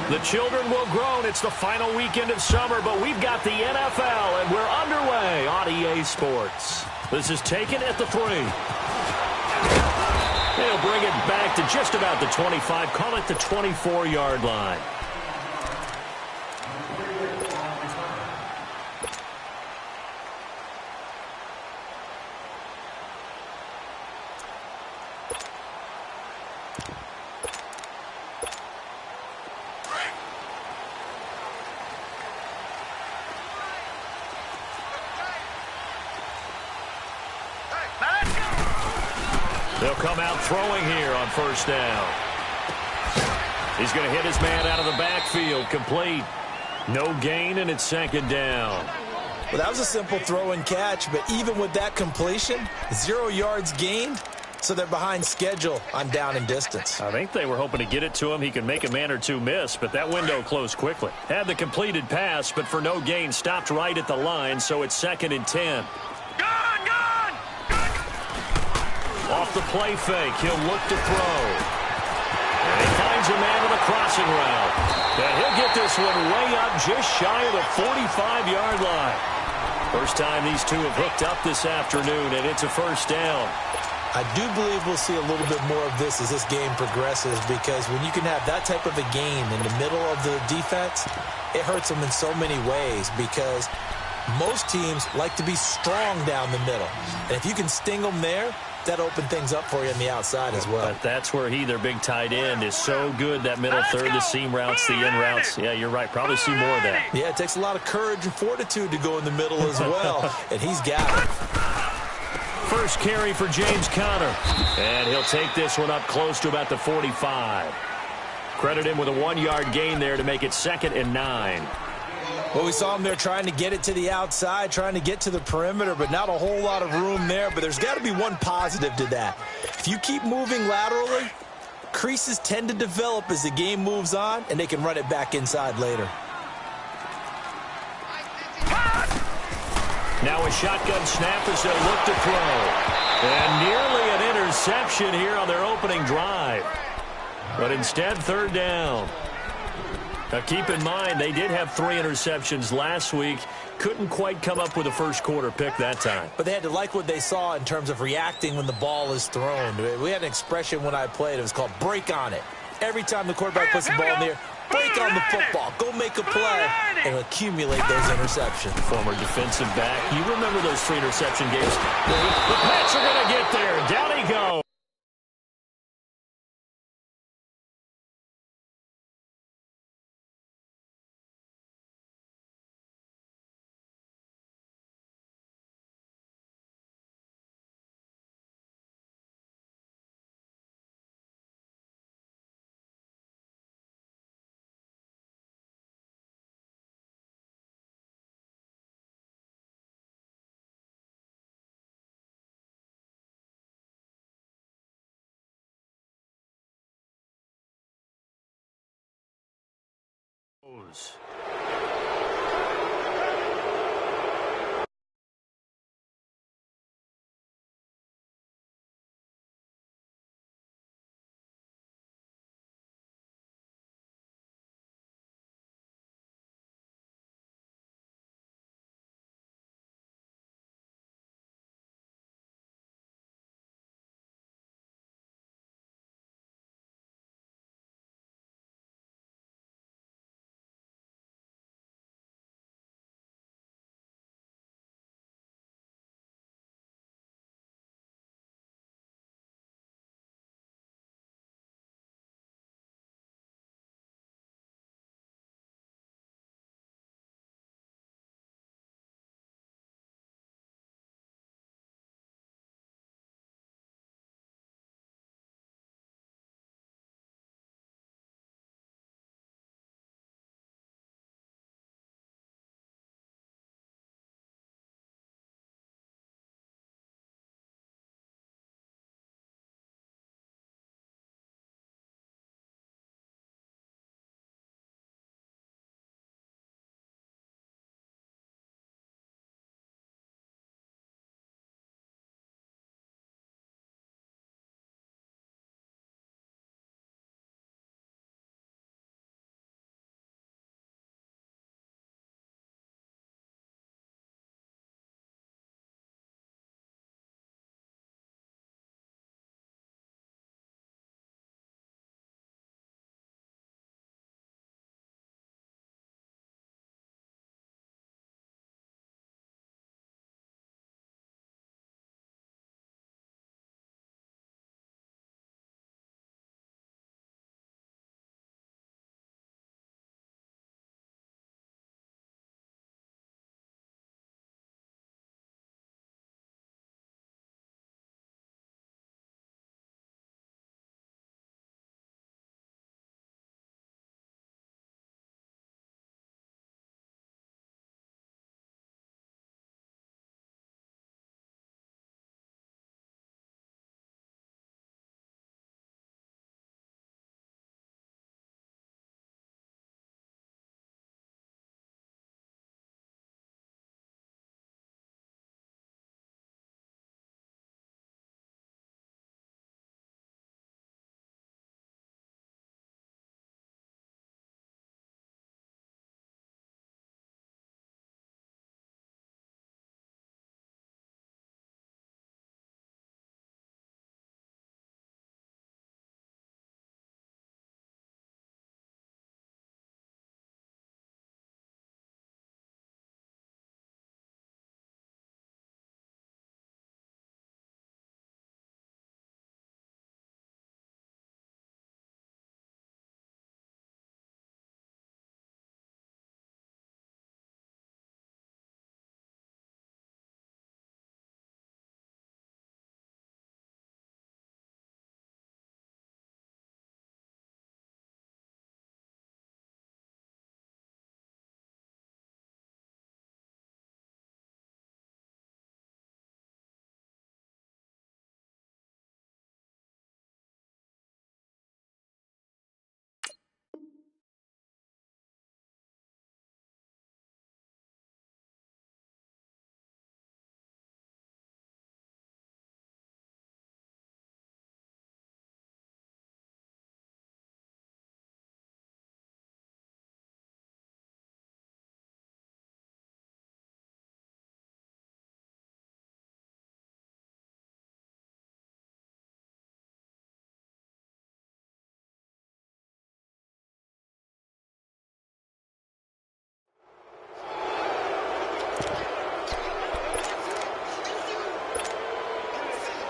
The children will groan. It's the final weekend of summer, but we've got the NFL, and we're underway on EA Sports. This is taken at the 3. They'll bring it back to just about the 25. Call it the 24-yard line. They'll come out throwing here on first down. He's going to hit his man out of the backfield. Complete. No gain, and it's second down. Well, that was a simple throw and catch, but even with that completion, 0 yards gained, so they're behind schedule on down and distance. I think they were hoping to get it to him. He could make a man or two miss, but that window closed quickly. Had the completed pass, but for no gain, stopped right at the line, so it's 2nd and 10. Off the play fake, he'll look to throw. And he finds a man on the crossing route. And he'll get this one way up just shy of the 45-yard line. First time these two have hooked up this afternoon, and it's a first down. I do believe we'll see a little bit more of this as this game progresses, because when you can have that type of a game in the middle of the defense, it hurts them in so many ways, because most teams like to be strong down the middle. And if you can sting them there, that opened things up for you on the outside as well. But that's where their big tight end, is so good, that middle third, the seam routes, the in routes. Yeah, you're right. Probably see more of that. Yeah, it takes a lot of courage and fortitude to go in the middle as well, and he's got it. First carry for James Conner, and he'll take this one up close to about the 45. Credit him with a 1-yard gain there to make it 2nd and 9. Well, we saw him there trying to get it to the outside, trying to get to the perimeter, but not a whole lot of room there. But there's got to be one positive to that. If you keep moving laterally, creases tend to develop as the game moves on, and they can run it back inside later. Now a shotgun snap as they'll look to throw. And nearly an interception here on their opening drive. But instead, 3rd down. Now, keep in mind, they did have 3 interceptions last week. Couldn't quite come up with a first-quarter pick that time. But they had to like what they saw in terms of reacting when the ball is thrown. We had an expression when I played. It was called break on it. Every time the quarterback puts the ball in there, break on the football. Go make a play and accumulate those interceptions. Former defensive back. You remember those 3 interception games. The Pats are going to get there. Down he goes.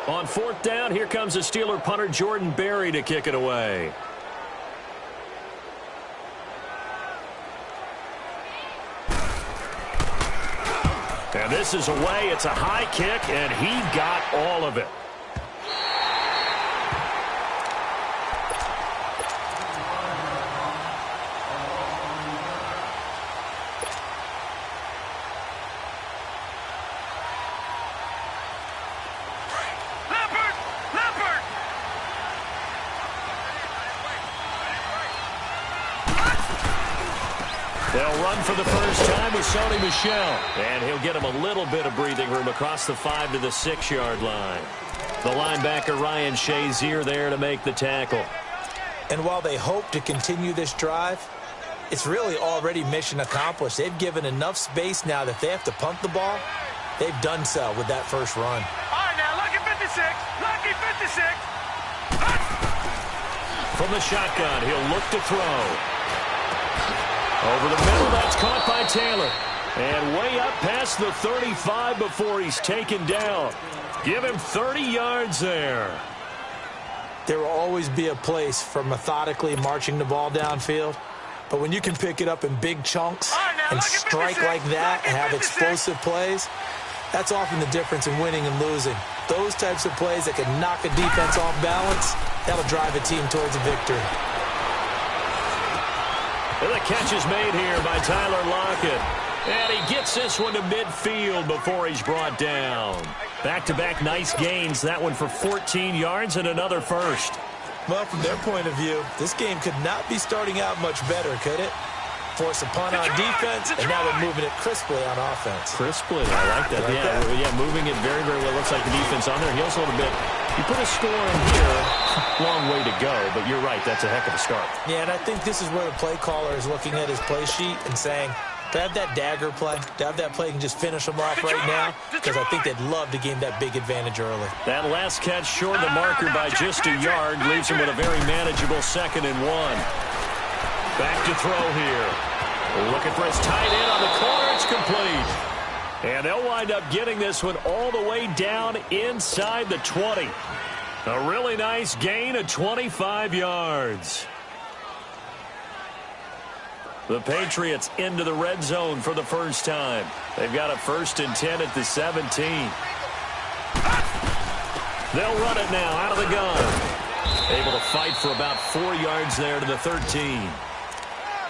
On fourth down, here comes the Steeler punter Jordan Berry to kick it away. And this is away. It's a high kick, and he got all of it. They'll run for the first time with Sony Michel. And he'll get him a little bit of breathing room across the 5 to the 6-yard line. The linebacker Ryan Shazier there to make the tackle. And while they hope to continue this drive, it's really already mission accomplished. They've given enough space now that if they have to punt the ball, they've done so with that first run. All right, now, lucky 56. Lucky 56. From the shotgun, he'll look to throw. Over the middle, that's caught by Taylor. And way up past the 35 before he's taken down. Give him 30 yards there. There will always be a place for methodically marching the ball downfield. But when you can pick it up in big chunks and strike like that and have explosive plays, that's often the difference in winning and losing. Those types of plays that can knock a defense off balance, that'll drive a team towards a victory. And the catch is made here by Tyler Lockett. And he gets this one to midfield before he's brought down. Back-to-back nice gains. That one for 14 yards and another first. Well, from their point of view, this game could not be starting out much better, could it? Force a punt on defense, and now they're moving it crisply on offense. Crisply, I like that. Yeah, moving it very, very well. Looks like the defense on there heals a little bit. You put a score in here, long way to go, but you're right, that's a heck of a start. Yeah, and I think this is where the play caller is looking at his play sheet and saying, to have that dagger play, to have that play and just finish them off right now, because I think they'd love to gain that big advantage early. That last catch short of the marker by just a yard leaves him with a very manageable 2nd and 1. Back to throw here. Looking for his tight end on the corner. It's complete. And they'll wind up getting this one all the way down inside the 20. A really nice gain of 25 yards. The Patriots into the red zone for the first time. They've got a 1st and 10 at the 17. They'll run it now out of the gun. Able to fight for about 4 yards there to the 13.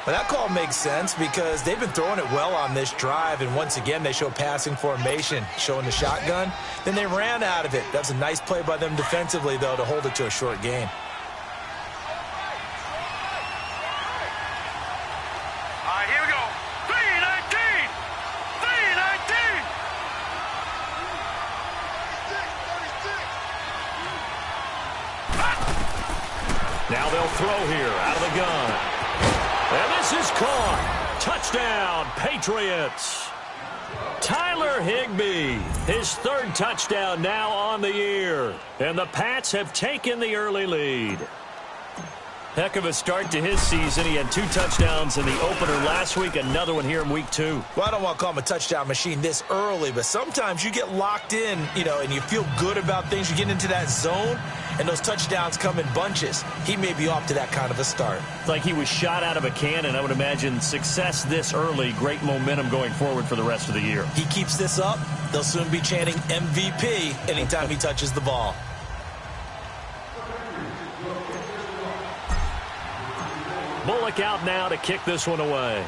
Well, that call makes sense because they've been throwing it well on this drive, and once again they show passing formation, showing the shotgun. Then they ran out of it. That's a nice play by them defensively, though, to hold it to a short gain. All right, here we go. 3-19. 3-19. Now they'll throw here out of the gun. And this is caught. Touchdown, Patriots. Tyler Higbee, his 3rd touchdown now on the year. And the Pats have taken the early lead. Heck of a start to his season. He had 2 touchdowns in the opener last week, another one here in week 2. Well, I don't want to call him a touchdown machine this early, but sometimes you get locked in, and you feel good about things. You get into that zone, and those touchdowns come in bunches. He may be off to that kind of a start. It's like he was shot out of a cannon. I would imagine success this early, great momentum going forward for the rest of the year. He keeps this up, they'll soon be chanting MVP anytime he touches the ball. Bullock out now to kick this one away.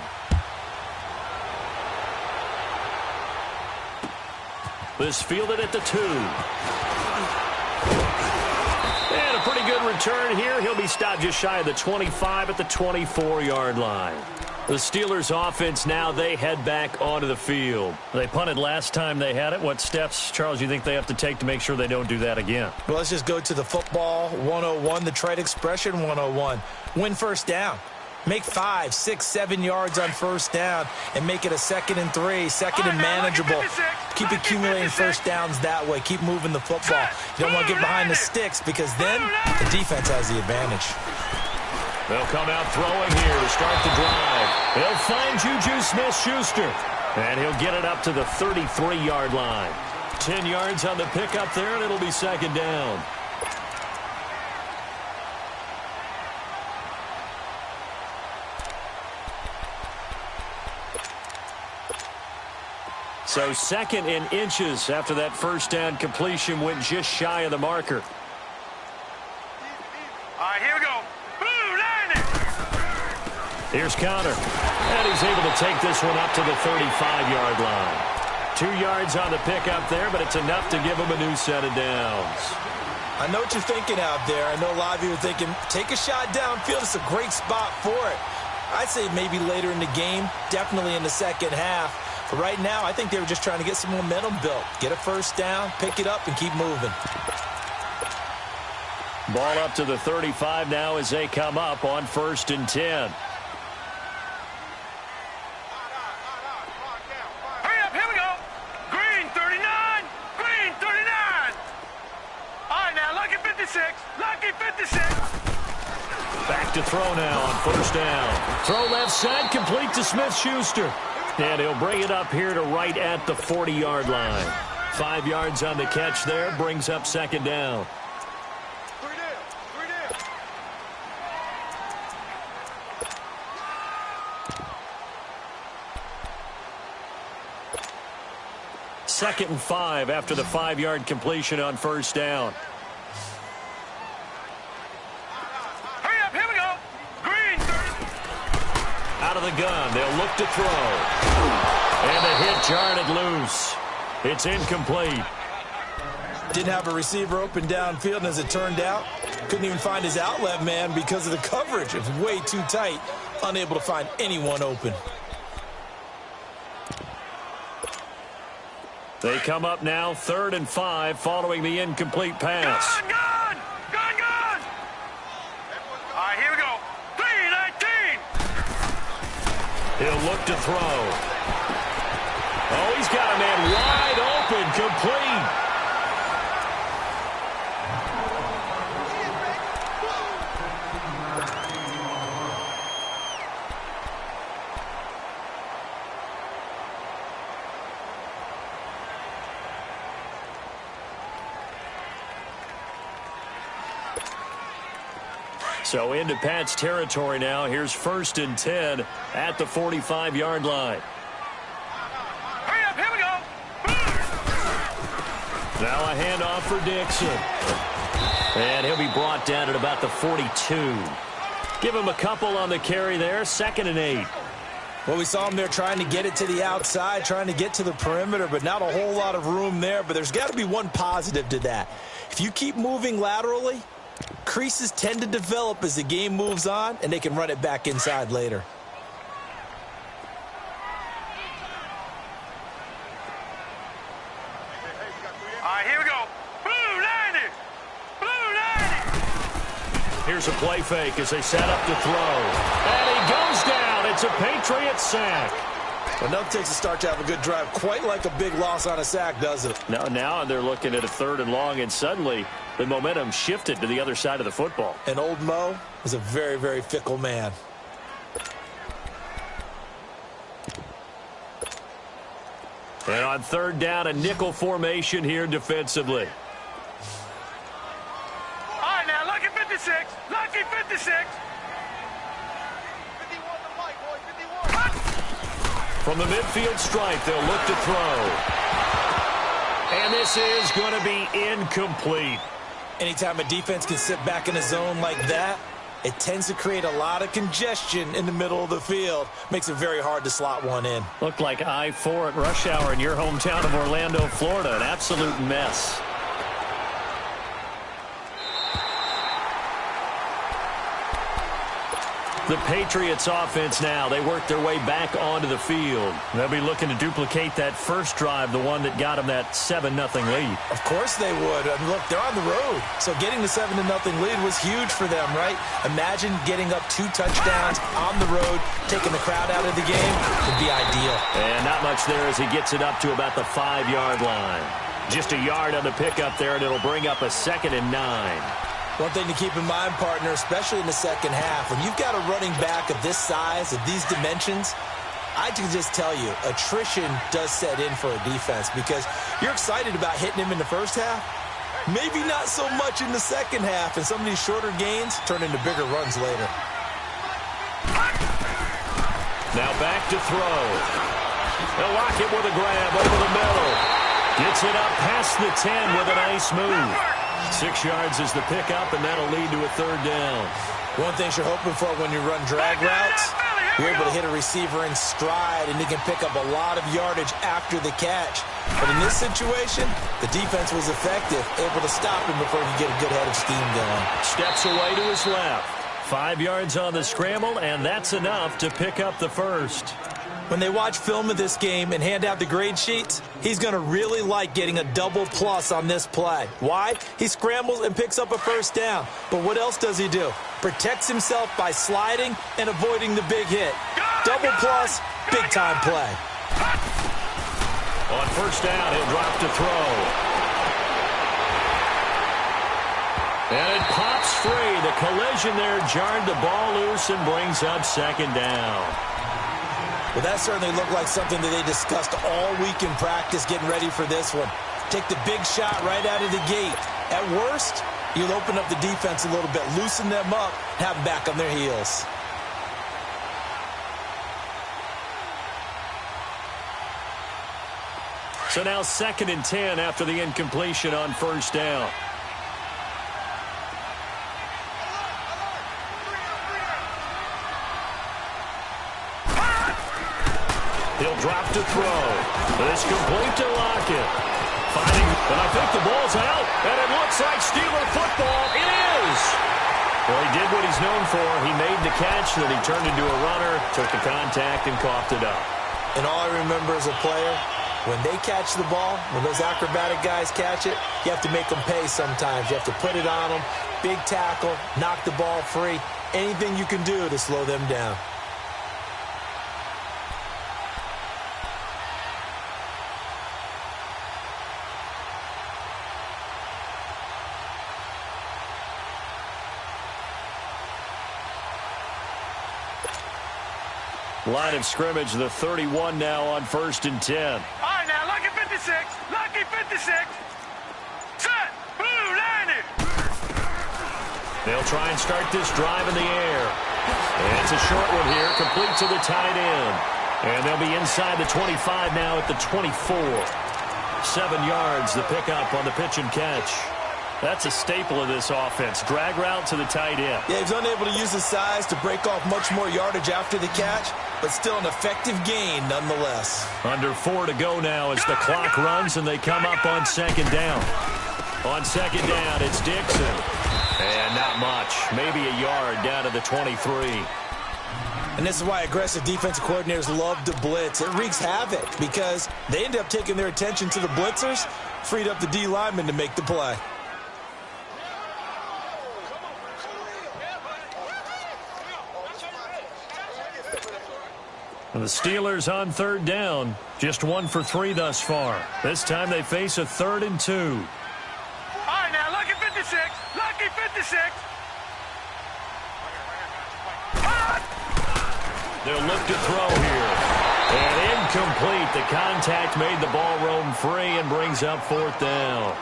This fielded at the 2. And a pretty good return here. He'll be stopped just shy of the 25 at the 24-yard line. The Steelers offense now, they head back onto the field. They punted last time they had it. What steps, Charles, you think they have to take to make sure they don't do that again? Well, let's just go to the football 101, the trite expression 101. Win first down. Make 5, 6, 7 yards on first down and make it a 2nd and 3, 2nd and manageable. Keep accumulating first downs that way. Keep moving the football. You don't want to get behind the sticks because then the defense has the advantage. They'll come out throwing here to start the drive. They'll find Juju Smith-Schuster, and he'll get it up to the 33-yard line. 10 yards on the pickup there, and it'll be second down. So second in inches after that first down completion went just shy of the marker. All right, here we go. Boom, landing. Here's Connor. And he's able to take this one up to the 35-yard line. 2 yards on the pickup there, but it's enough to give him a new set of downs. I know what you're thinking out there. I know a lot of you are thinking, take a shot downfield. It's a great spot for it. I'd say maybe later in the game, definitely in the second half. But right now, I think they were just trying to get some momentum built. Get a first down, pick it up, and keep moving. Ball up to the 35 now as they come up on 1st and 10. Hurry up, here we go. Green 39, green 39. All right, now, lucky 56, lucky 56. Back to throw now on 1st down. Throw left side, complete to Smith-Schuster. And he'll bring it up here to right at the 40-yard line. 5 yards on the catch there, brings up second down. Second and 5 after the 5-yard completion on 1st down. Hurry up, here we go. Green 30. Out of the gun, they'll look to throw. And the hit jarred loose. It's incomplete. Didn't have a receiver open downfield, and as it turned out, couldn't even find his outlet man because of the coverage. It was way too tight, unable to find anyone open. They come up now 3rd and 5 following the incomplete pass. Gun! All right, here we go. 3-19. He'll look to throw. Oh, he's got a man wide open, complete. So into Pat's territory now. Here's 1st and 10 at the 45-yard line. Hurry up, here we go. Now a handoff for Dixon. And he'll be brought down at about the 42. Give him a couple on the carry there. 2nd and 8. Well, we saw him there trying to get it to the outside, trying to get to the perimeter, but not a whole lot of room there. But there's got to be one positive to that. If you keep moving laterally, creases tend to develop as the game moves on, and they can run it back inside later. All right, here we go. Blue 90. Blue 90. Here's a play fake as they set up to throw. And he goes down. It's a Patriot sack. Well, nothing takes a start to have a good drive quite like a big loss on a sack, does it? Now they're looking at a 3rd and long, and suddenly the momentum shifted to the other side of the football. And old Mo is a very, very fickle man. And on 3rd down, a nickel formation here defensively. All right, now, lucky 56. Lucky 56. 51 to Mike, boy, 51. From the midfield stripe, they'll look to throw. And this is going to be incomplete. Anytime a defense can sit back in a zone like that, it tends to create a lot of congestion in the middle of the field. Makes it very hard to slot one in. Looked like I-4 at rush hour in your hometown of Orlando, Florida. An absolute mess. The Patriots offense now. They work their way back onto the field. They'll be looking to duplicate that first drive, the one that got them that 7-0 lead. Of course they would. I mean, look, they're on the road. So getting the 7-0 lead was huge for them, right? Imagine getting up 2 touchdowns on the road, taking the crowd out of the game would be ideal. And not much there as he gets it up to about the 5-yard line. Just a yard on the pickup there, and it'll bring up a 2nd and 9. One thing to keep in mind, partner, especially in the second half, when you've got a running back of this size, of these dimensions, I can just tell you, attrition does set in for a defense because you're excited about hitting him in the first half. Maybe not so much in the second half, and some of these shorter gains turn into bigger runs later. Now back to throw. They'll lock it with a grab over the middle. Gets it up past the 10 with a nice move. 6 yards is the pickup, and that'll lead to a third down. One thing you're hoping for when you run drag routes, you're able to hit a receiver in stride, and he can pick up a lot of yardage after the catch. But in this situation, the defense was effective, able to stop him before he could get a good head of steam going. Steps away to his left. 5 yards on the scramble, and that's enough to pick up the first. When they watch film of this game and hand out the grade sheets, he's going to really like getting a double plus on this play. Why? He scrambles and picks up a first down. But what else does he do? Protects himself by sliding and avoiding the big hit. Double plus, big-time play. On first down, he'll drop to throw. And it pops free. The collision there jarred the ball loose and brings up second down. Well, that certainly looked like something that they discussed all week in practice getting ready for this one. Take the big shot right out of the gate. At worst, you'll open up the defense a little bit, loosen them up, have them back on their heels. So now 2nd and 10 after the incompletion on first down. He'll drop to throw. It's complete to Lockett. Fighting, and I think the ball's out, and it looks like Steeler football. It is! Well, he did what he's known for. He made the catch, then he turned into a runner, took the contact, and coughed it up. And all I remember as a player, when they catch the ball, when those acrobatic guys catch it, you have to make them pay sometimes. You have to put it on them, big tackle, knock the ball free, anything you can do to slow them down. Line of scrimmage, the 31 now on 1st and 10. All right, now, lucky 56. Lucky 56. Set. Blue, landed. They'll try and start this drive in the air. And it's a short one here, complete to the tight end. And they'll be inside the 25 now at the 24. 7 yards, the pickup on the pitch and catch. That's a staple of this offense. Drag route to the tight end. Yeah, he's unable to use his size to break off much more yardage after the catch, but still an effective gain nonetheless. Under 4 to go now as the clock runs and they come up on 2nd down. On 2nd down, it's Dixon. And not much. Maybe a yard down to the 23. And this is why aggressive defensive coordinators love to blitz. It wreaks havoc because they end up taking their attention to the blitzers, freed up the D lineman to make the play. And the Steelers on 3rd down, just 1 for 3 thus far. This time they face a 3rd and 2. All right, now, lucky 56. Lucky 56. They'll look to throw here. And incomplete. The contact made the ball roam free and brings up 4th down.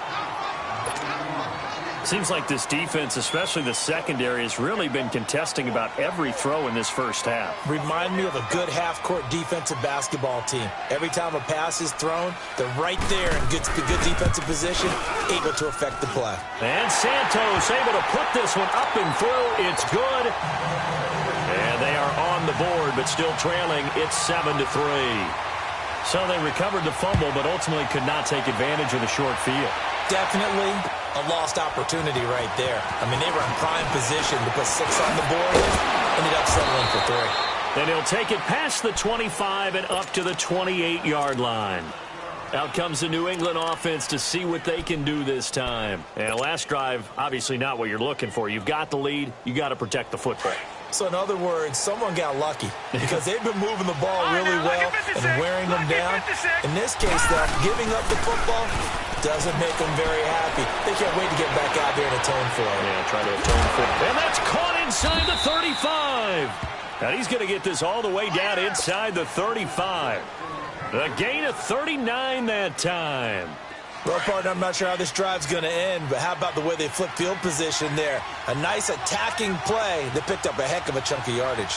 Seems like this defense, especially the secondary, has really been contesting about every throw in this first half. Remind me of a good half-court defensive basketball team. Every time a pass is thrown, they're right there in good defensive position, able to affect the play. And Santos able to put this one up and through. It's good. And they are on the board, but still trailing. It's 7-3. So they recovered the fumble, but ultimately could not take advantage of the short field. Definitely a lost opportunity right there. I mean, they were in prime position to put 6 on the board, ended up settling for 3. Then he'll take it past the 25 and up to the 28-yard line. Out comes the New England offense to see what they can do this time. And last drive, obviously not what you're looking for. You've got the lead. You got to protect the football. So in other words, someone got lucky because they've been moving the ball really well and wearing them down. In this case, though, giving up the football doesn't make them very happy. They can't wait to get back out there and atone for it. Yeah, try to atone for it. And that's caught inside the 35. And he's going to get this all the way down inside the 35. A gain of 39 that time. Well, partner, I'm not sure how this drive's going to end, but how about the way they flip field position there? A nice attacking play that picked up a heck of a chunk of yardage.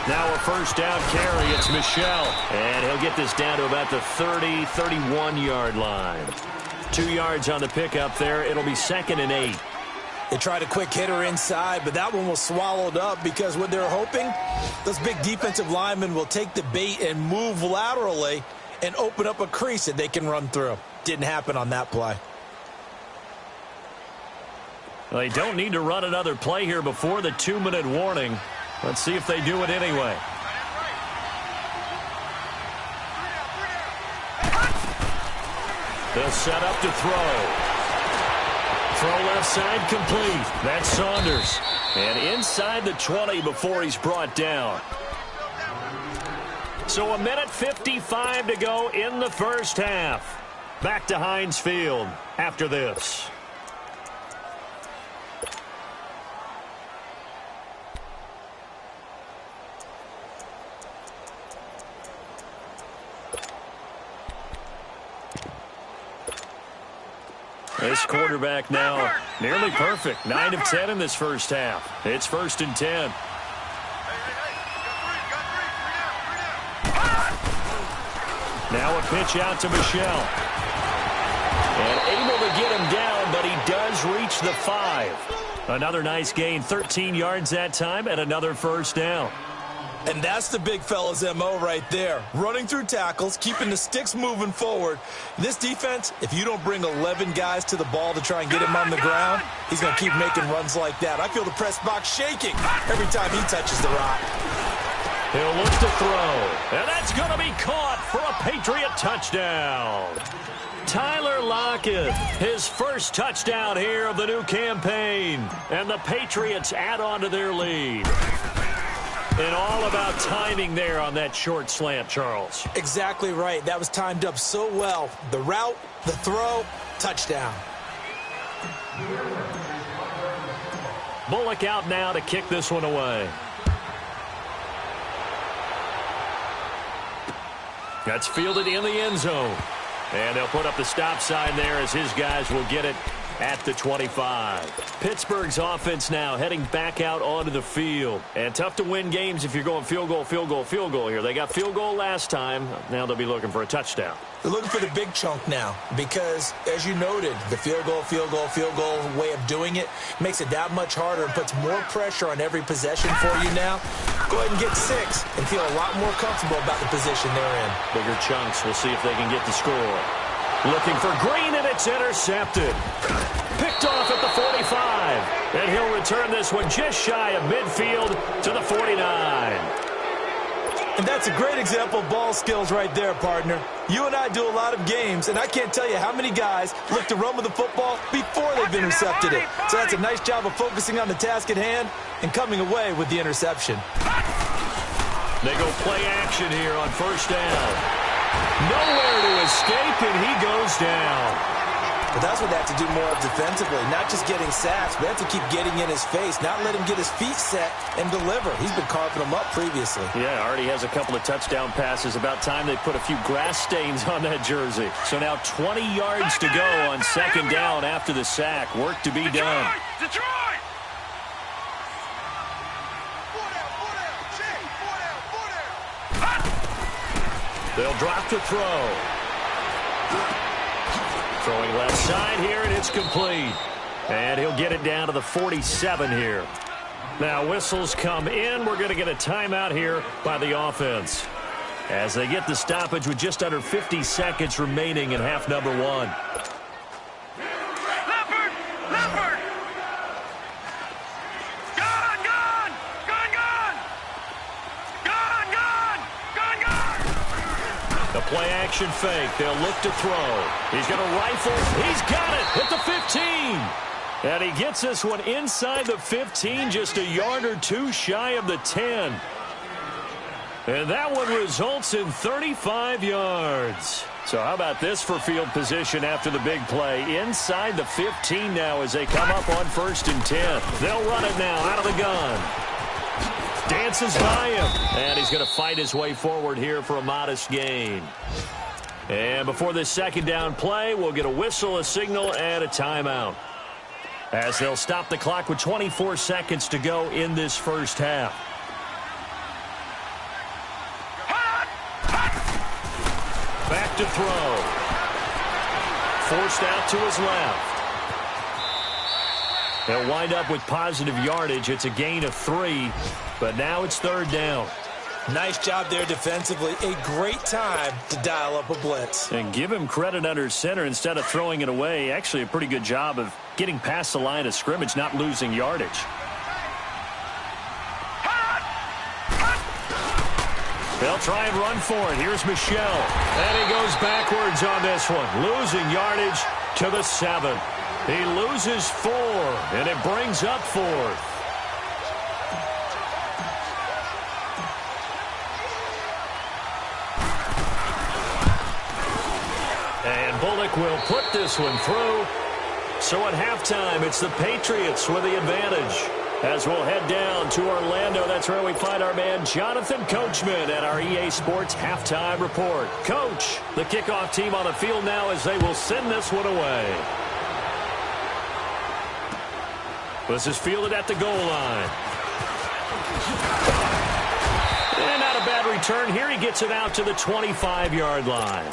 Now a first down carry. It's Michel. And he'll get this down to about the 30, 31-yard line. 2 yards on the pickup there. It'll be 2nd and 8. They tried a quick hitter inside, but that one was swallowed up because what they're hoping, those big defensive linemen will take the bait and move laterally and open up a crease that they can run through. Didn't happen on that play. Well, they don't need to run another play here before the 2-minute warning. Let's see if they do it anyway. They'll set up to throw. Throw left side complete. That's Saunders. And inside the 20 before he's brought down. So 1:55 to go in the first half. Back to Heinz Field after this. This quarterback now nearly perfect. 9 of 10 in this first half. It's 1st and 10. Now a pitch out to Michel. And able to get him down, but he does reach the 5. Another nice gain. 13 yards that time and another first down. And that's the big fella's MO right there. Running through tackles, keeping the sticks moving forward. This defense, if you don't bring 11 guys to the ball to try and get him on the ground, he's going to keep making runs like that. I feel the press box shaking every time he touches the rock. He'll look to throw. And that's going to be caught for a Patriot touchdown. Tyler Lockett, his first touchdown here of the new campaign. And the Patriots add on to their lead. And all about timing there on that short slant, Charles. Exactly right. That was timed up so well. The route, the throw, touchdown. Bullock out now to kick this one away. That's fielded in the end zone. And they'll put up the stop sign there as his guys will get it at the 25. Pittsburgh's offense now heading back out onto the field. And tough to win games if you're going field goal, field goal, field goal here. They got field goal last time. Now they'll be looking for a touchdown. They're looking for the big chunk now because, as you noted, the field goal way of doing it makes it that much harder and puts more pressure on every possession for you now. Go ahead and get 6 and feel a lot more comfortable about the position they're in. Bigger chunks. We'll see if they can get the score. Looking for Green, and it's intercepted. Picked off at the 45. And he'll return this one just shy of midfield to the 49. And that's a great example of ball skills right there, partner. You and I do a lot of games, and I can't tell you how many guys look to run with the football before they've intercepted it. So that's a nice job of focusing on the task at hand and coming away with the interception. They go play action here on first down. Nowhere to escape, and he goes down. But that's what they have to do more of defensively, not just getting sacks, but they have to keep getting in his face, not let him get his feet set and deliver. He's been carving them up previously. Yeah, already has a couple of touchdown passes. About time they put a few grass stains on that jersey. So now 20 yards to go on second down after the sack. Work to be done. Detroit! They'll drop to throw. Throwing left side here, and it's complete. And he'll get it down to the 47 here. Now whistles come in. We're going to get a timeout here by the offense as they get the stoppage with just under 50 seconds remaining in half number 1. Play action fake. They'll look to throw. He's going to rifle. He's got it at the 15. And he gets this one inside the 15, just a yard or two shy of the 10. And that one results in 35 yards. So how about this for field position after the big play? Inside the 15 now as they come up on 1st and 10. They'll run it now out of the gun. dances by him. And he's going to fight his way forward here for a modest gain. And before this second down play, we'll get a whistle, a signal, and a timeout, as they'll stop the clock with 24 seconds to go in this first half. Back to throw. Forced out to his left. They'll wind up with positive yardage. It's a gain of 3, but now it's third down. Nice job there defensively. A great time to dial up a blitz. And give him credit under center instead of throwing it away. Actually, a pretty good job of getting past the line of scrimmage, not losing yardage. They'll try and run for it. Here's Michel. And he goes backwards on this one. Losing yardage to the 7. He loses 4, and it brings up 4th. And Bullock will put this one through. So at halftime, it's the Patriots with the advantage. As we'll head down to Orlando, that's where we find our man Jonathan Coachman at our EA Sports Halftime Report. Coach, the kickoff team on the field now as they will send this one away. This is fielded at the goal line. And not a bad return here. He gets it out to the 25-yard line.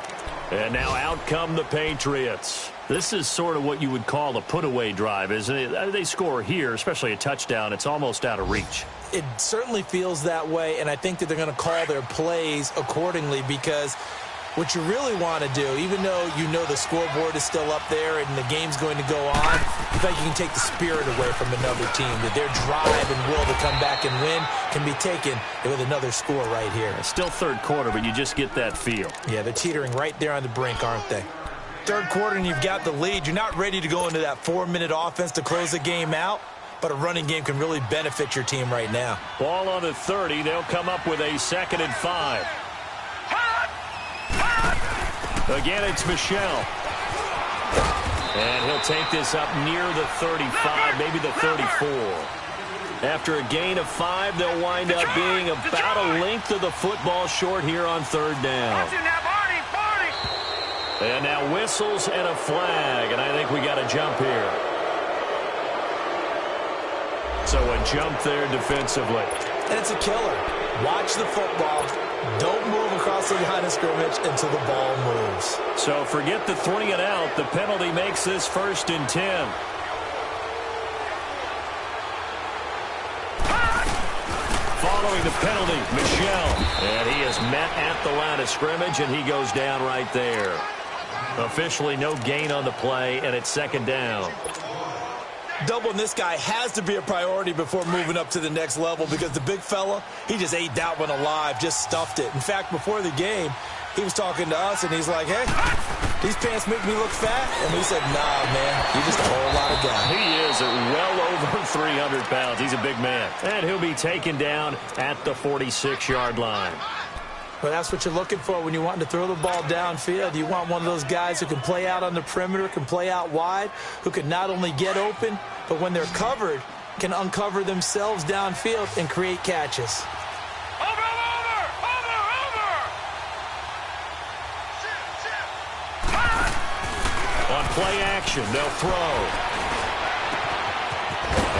And now out come the Patriots. This is sort of what you would call a put-away drive, isn't it? They score here, especially a touchdown. It's almost out of reach. It certainly feels that way, and I think that they're going to call their plays accordingly, because what you really want to do, even though you know the scoreboard is still up there and the game's going to go on, you think you can take the spirit away from another team, that their drive and will to come back and win can be taken with another score right here. It's still third quarter, but you just get that feel. Yeah, they're teetering right there on the brink, aren't they? Third quarter and you've got the lead. You're not ready to go into that 4-minute offense to close the game out, but a running game can really benefit your team right now. Ball on the 30. They'll come up with a 2nd and 5. Again, it's Michel. And he'll take this up near the 35, maybe the 34. After a gain of 5, they'll wind up being about a length of the football short here on third down. And now whistles and a flag, and I think we got a jump here. So a jump there defensively. And it's a killer. Watch the football. Don't move across the line of scrimmage until the ball moves. So forget the 3 and out. The penalty makes this 1st and 10. Following the penalty, Michel. And he is met at the line of scrimmage, and he goes down right there. Officially no gain on the play, and it's 2nd down. Doubling this guy has to be a priority before moving up to the next level, because the big fella, he just ate that one alive, just stuffed it. In fact, before the game, he was talking to us, and he's like, hey, these pants make me look fat? And we said, nah, man, you're just a whole lot of guy. He is well over 300 pounds. He's a big man. And he'll be taken down at the 46-yard line. Well, that's what you're looking for when you want to throw the ball downfield. You want one of those guys who can play out on the perimeter, can play out wide, who can not only get open, but when they're covered, can uncover themselves downfield and create catches. Over! On play action, they'll throw.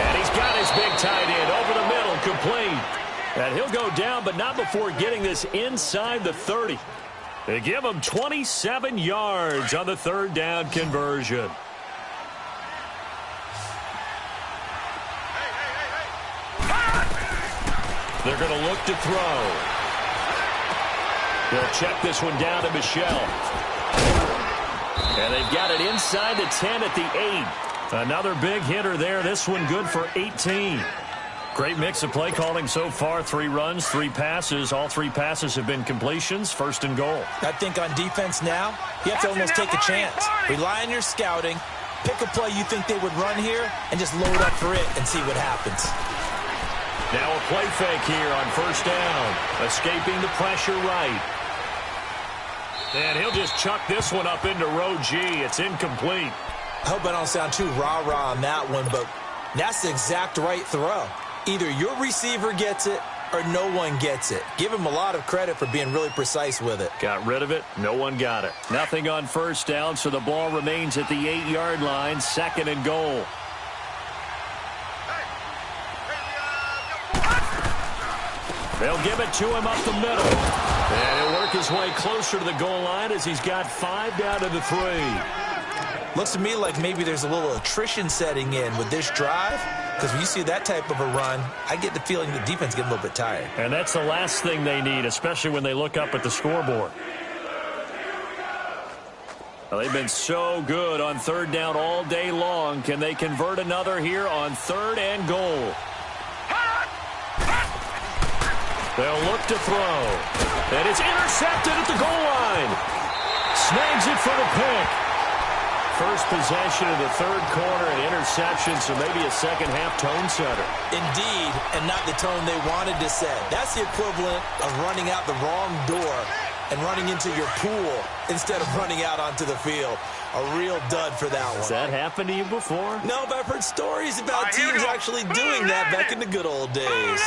And he's got his big tight end over the middle, complete. And he'll go down, but not before getting this inside the 30. They give him 27 yards on the 3rd down conversion. They're going to look to throw. They'll check this one down to Michel. And they've got it inside the 10 at the 8. Another big hitter there. This one good for 18. Great mix of play calling so far. 3 runs, 3 passes. All 3 passes have been completions. 1st and goal. I think on defense now, you have to almost take a chance. Rely on your scouting. Pick a play you think they would run here and just load up for it and see what happens. Now a play fake here on 1st down. Escaping the pressure right. And he'll just chuck this one up into row G. It's incomplete. I hope I don't sound too rah-rah on that one, but that's the exact right throw. Either your receiver gets it or no one gets it. Give him a lot of credit for being really precise with it. Got rid of it. No one got it. Nothing on first down, so the ball remains at the 8-yard line, 2nd and goal. They'll give it to him up the middle. And he'll work his way closer to the goal line as he's got 5 down to the 3. Looks to me like maybe there's a little attrition setting in with this drive, because when you see that type of a run, I get the feeling the defense getting a little bit tired. And that's the last thing they need, especially when they look up at the scoreboard. Well, they've been so good on 3rd down all day long. Can they convert another here on 3rd and goal? They'll look to throw. And it's intercepted at the goal line. Snags it for the pick. First possession of the 3rd quarter, an interception, so maybe a second-half tone setter. Indeed, and not the tone they wanted to set. That's the equivalent of running out the wrong door and running into your pool instead of running out onto the field. A real dud for that one. Has that happened to you before? No, but I've heard stories about teams actually doing that back in the good old days.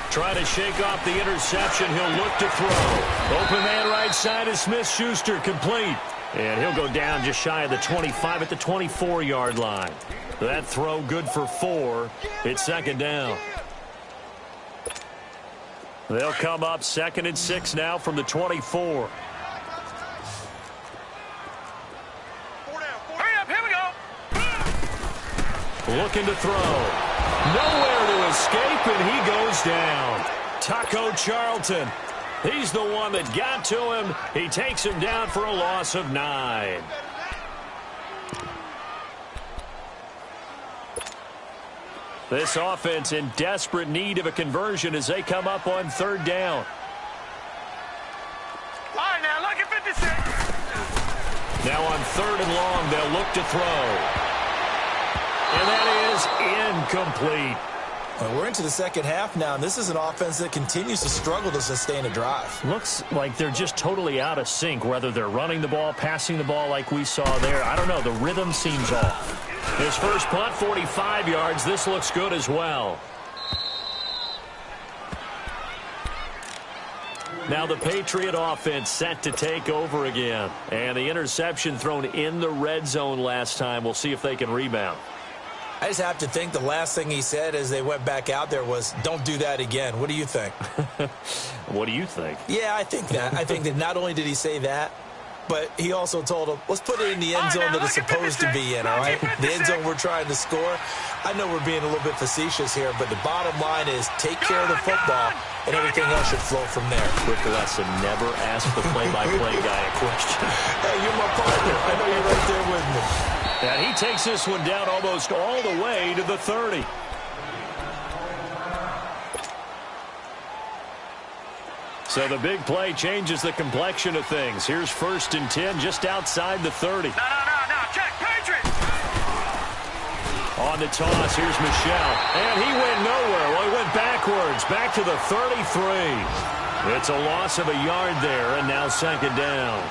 Trying to shake off the interception. He'll look to throw. Open man right side is Smith-Schuster, complete. And he'll go down just shy of the 25 at the 24-yard line. That throw good for 4. It's 2nd down. They'll come up 2nd and 6 now from the 24. Hurry up, here we go. Looking to throw. Nowhere to escape, and he goes down. Taco Charlton. He's the one that got to him. He takes him down for a loss of 9. This offense in desperate need of a conversion as they come up on 3rd down. All right, now, look at 56. Now on 3rd and long, they'll look to throw. And that is incomplete. Well, we're into the second half now, and this is an offense that continues to struggle to sustain a drive. Looks like they're just totally out of sync, whether they're running the ball, passing the ball like we saw there. I don't know. The rhythm seems off. His first punt, 45 yards. This looks good as well. Now the Patriot offense set to take over again. And the interception thrown in the red zone last time. We'll see if they can rebound. I just have to think the last thing he said as they went back out there was, don't do that again. What do you think? What do you think? Yeah, I think that. I think that not only did he say that, but he also told them, let's put it in the end zone that it's supposed to be in, all right? The end zone we're trying to score. I know we're being a little bit facetious here, but the bottom line is take care of the football, and everything else should flow from there. Quick lesson, never ask the play-by-play guy a question. Hey, you're my partner. I know you're right there with me. And he takes this one down almost all the way to the 30. So the big play changes the complexion of things. Here's 1st and 10 just outside the 30. No, check, Patriot. On the toss, here's Michel. And he went nowhere. Well, he went backwards, back to the 33. It's a loss of a yard there, and now 2nd down.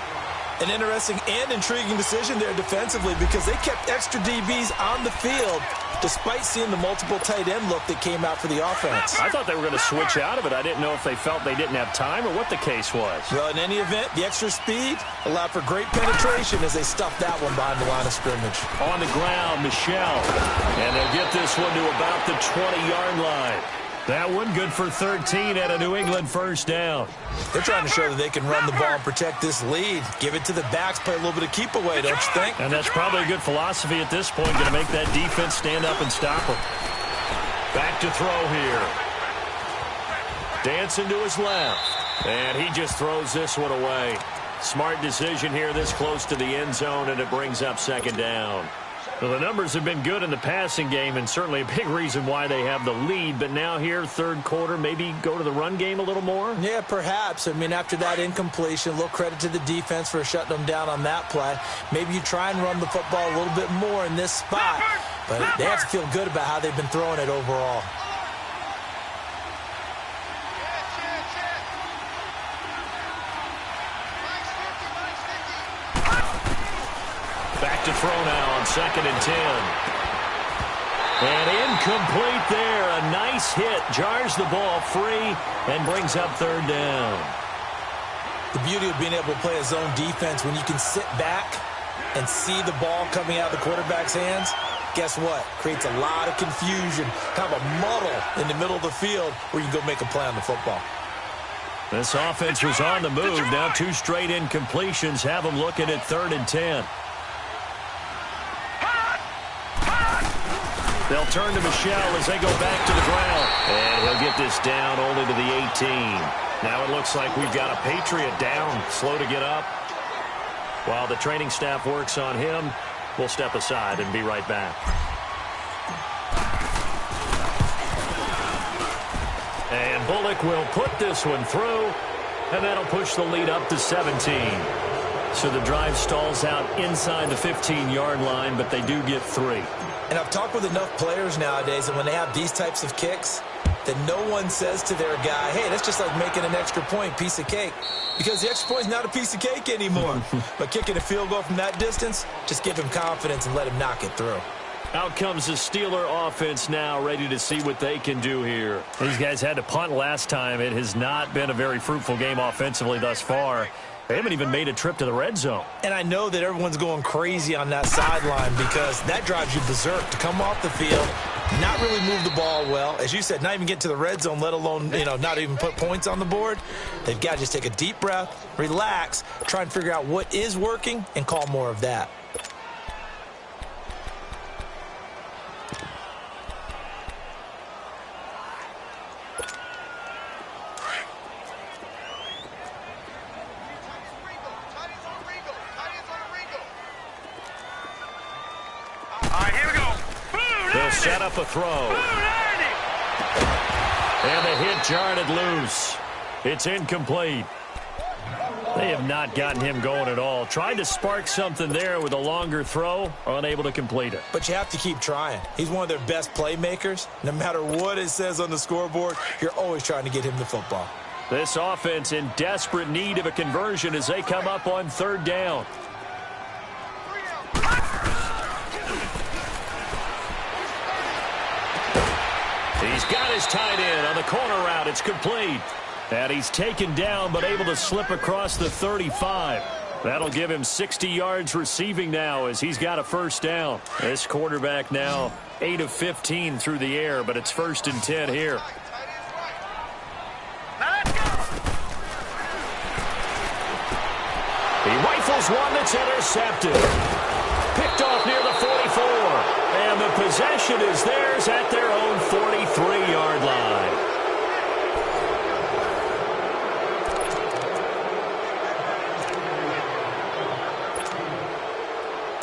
An interesting and intriguing decision there defensively because they kept extra DBs on the field despite seeing the multiple tight end look that came out for the offense. I thought they were going to switch out of it. I didn't know if they felt they didn't have time or what the case was. Well, in any event, the extra speed allowed for great penetration as they stuffed that one behind the line of scrimmage. On the ground, Michel. And they'll get this one to about the 20-yard line. That one good for 13 at a New England 1st down. They're trying to show that they can run the ball and protect this lead. Give it to the backs, play a little bit of keep away, don't you think? And that's probably a good philosophy at this point, going to make that defense stand up and stop them. Back to throw here. Dancing to his left. And he just throws this one away. Smart decision here this close to the end zone, and it brings up 2nd down. Well, the numbers have been good in the passing game, and certainly a big reason why they have the lead. But now here, 3rd quarter, maybe go to the run game a little more? Yeah, perhaps. I mean, after that incompletion, a little credit to the defense for shutting them down on that play. Maybe you try and run the football a little bit more in this spot. But they have to feel good about how they've been throwing it overall. Back to throw now on 2nd and 10. And incomplete there. A nice hit. Jars the ball free and brings up third down. The beauty of being able to play a zone defense when you can sit back and see the ball coming out of the quarterback's hands, guess what? Creates a lot of confusion, kind of a muddle in the middle of the field where you can go make a play on the football. This offense was on the move. Now 2 straight incompletions have them looking at 3rd and 10. They'll turn to Michelle as they go back to the ground. And he'll get this down only to the 18. Now it looks like we've got a Patriot down, slow to get up. While the training staff works on him, we'll step aside and be right back. And Bullock will put this one through, and that'll push the lead up to 17. So the drive stalls out inside the 15-yard line, but they do get 3. And I've talked with enough players nowadays, and when they have these types of kicks, that no one says to their guy, hey, that's just like making an extra point, piece of cake. Because the extra point is not a piece of cake anymore. But kicking a field goal from that distance, just give him confidence and let him knock it through. Out comes the Steeler offense now, ready to see what they can do here. These guys had to punt last time. It has not been a very fruitful game offensively thus far. They haven't even made a trip to the red zone. And I know that everyone's going crazy on that sideline because that drives you berserk to come off the field, not really move the ball well. As you said, not even get to the red zone, let alone, not even put points on the board. They've got to just take a deep breath, relax, try and figure out what is working and call more of that. Set up a throw. And the hit jarred it loose. It's incomplete. They have not gotten him going at all. Tried to spark something there with a longer throw, unable to complete it. But you have to keep trying. He's one of their best playmakers. No matter what it says on the scoreboard, you're always trying to get him the football. This offense in desperate need of a conversion as they come up on 3rd down. He's got his tight end on the corner route. It's complete. And he's taken down but able to slip across the 35. That'll give him 60 yards receiving now as he's got a 1st down. This quarterback now 8 of 15 through the air, but it's 1st and 10 here. He rifles one that's intercepted. Picked off near the 44. And the possession is theirs at their own 43-yard line.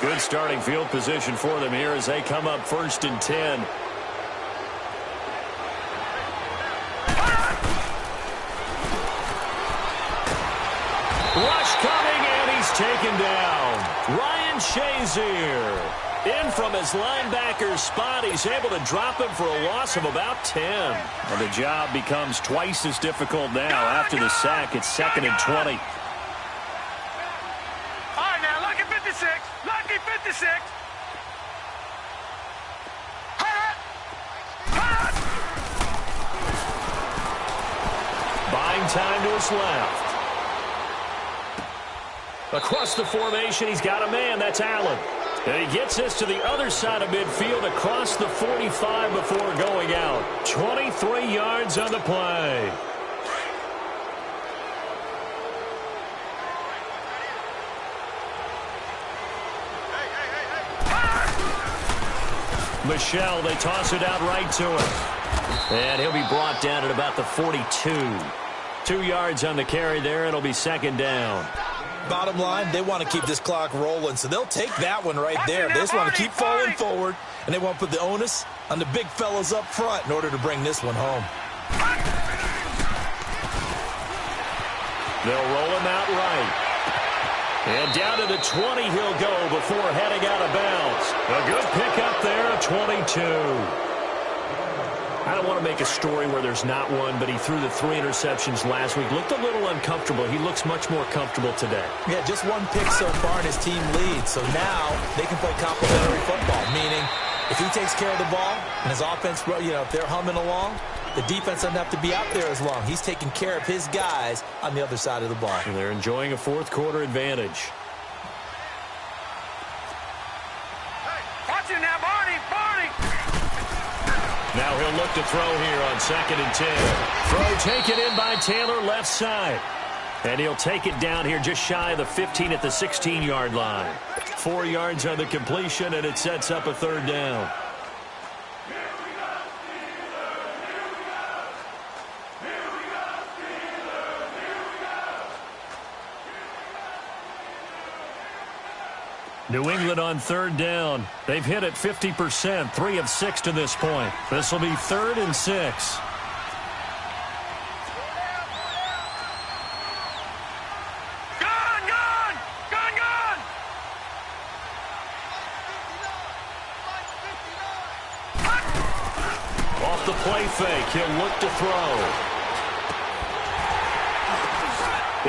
Good starting field position for them here as they come up 1st and 10. Rush coming, and he's taken down. Ryan Shazier. In from his linebacker spot, he's able to drop him for a loss of about 10. And the job becomes twice as difficult now after the sack. It's 2nd and 20. All right, now, lucky 56. Lucky 56. Buying time to his left. Across the formation, he's got a man. That's Allen. And he gets this to the other side of midfield across the 45 before going out. 23 yards on the play. Michelle, they toss it out right to him. And he'll be brought down at about the 42. 2 yards on the carry there. It'll be 2nd down. Bottom line, they want to keep this clock rolling, so they'll take that one right there. They just want to keep falling forward, and they want to put the onus on the big fellas up front in order to bring this one home. They'll roll him out right. And down to the 20 he'll go before heading out of bounds. A good pickup there, a 22. I don't want to make a story where there's not one, but he threw the 3 interceptions last week. Looked a little uncomfortable. He looks much more comfortable today. Yeah, just 1 pick so far, and his team leads. So now they can play complementary football, meaning If he takes care of the ball and his offense, if they're humming along, the defense doesn't have to be out there as long. He's taking care of his guys on the other side of the ball. And they're enjoying a fourth quarter advantage. Watch it now, Barney! Now he'll look to throw here on 2nd and 10. Throw taken in by Taylor, left side. And he'll take it down here just shy of the 15 at the 16-yard line. 4 yards on the completion, and it sets up a 3rd down. New England on 3rd down. They've hit it 50%, 3 of 6 to this point. This will be 3rd and 6. Off the play fake, he'll look to throw.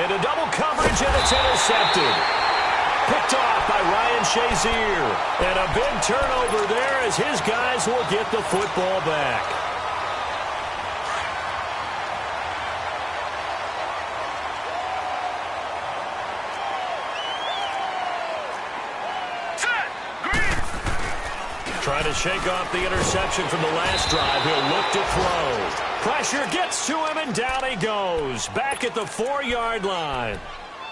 Into double coverage, and it's intercepted. Picked off by Ryan Shazier. And a big turnover there as his guys will get the football back. Trying to shake off the interception from the last drive. He'll look to throw. Pressure gets to him, and down he goes. Back at the 4-yard line.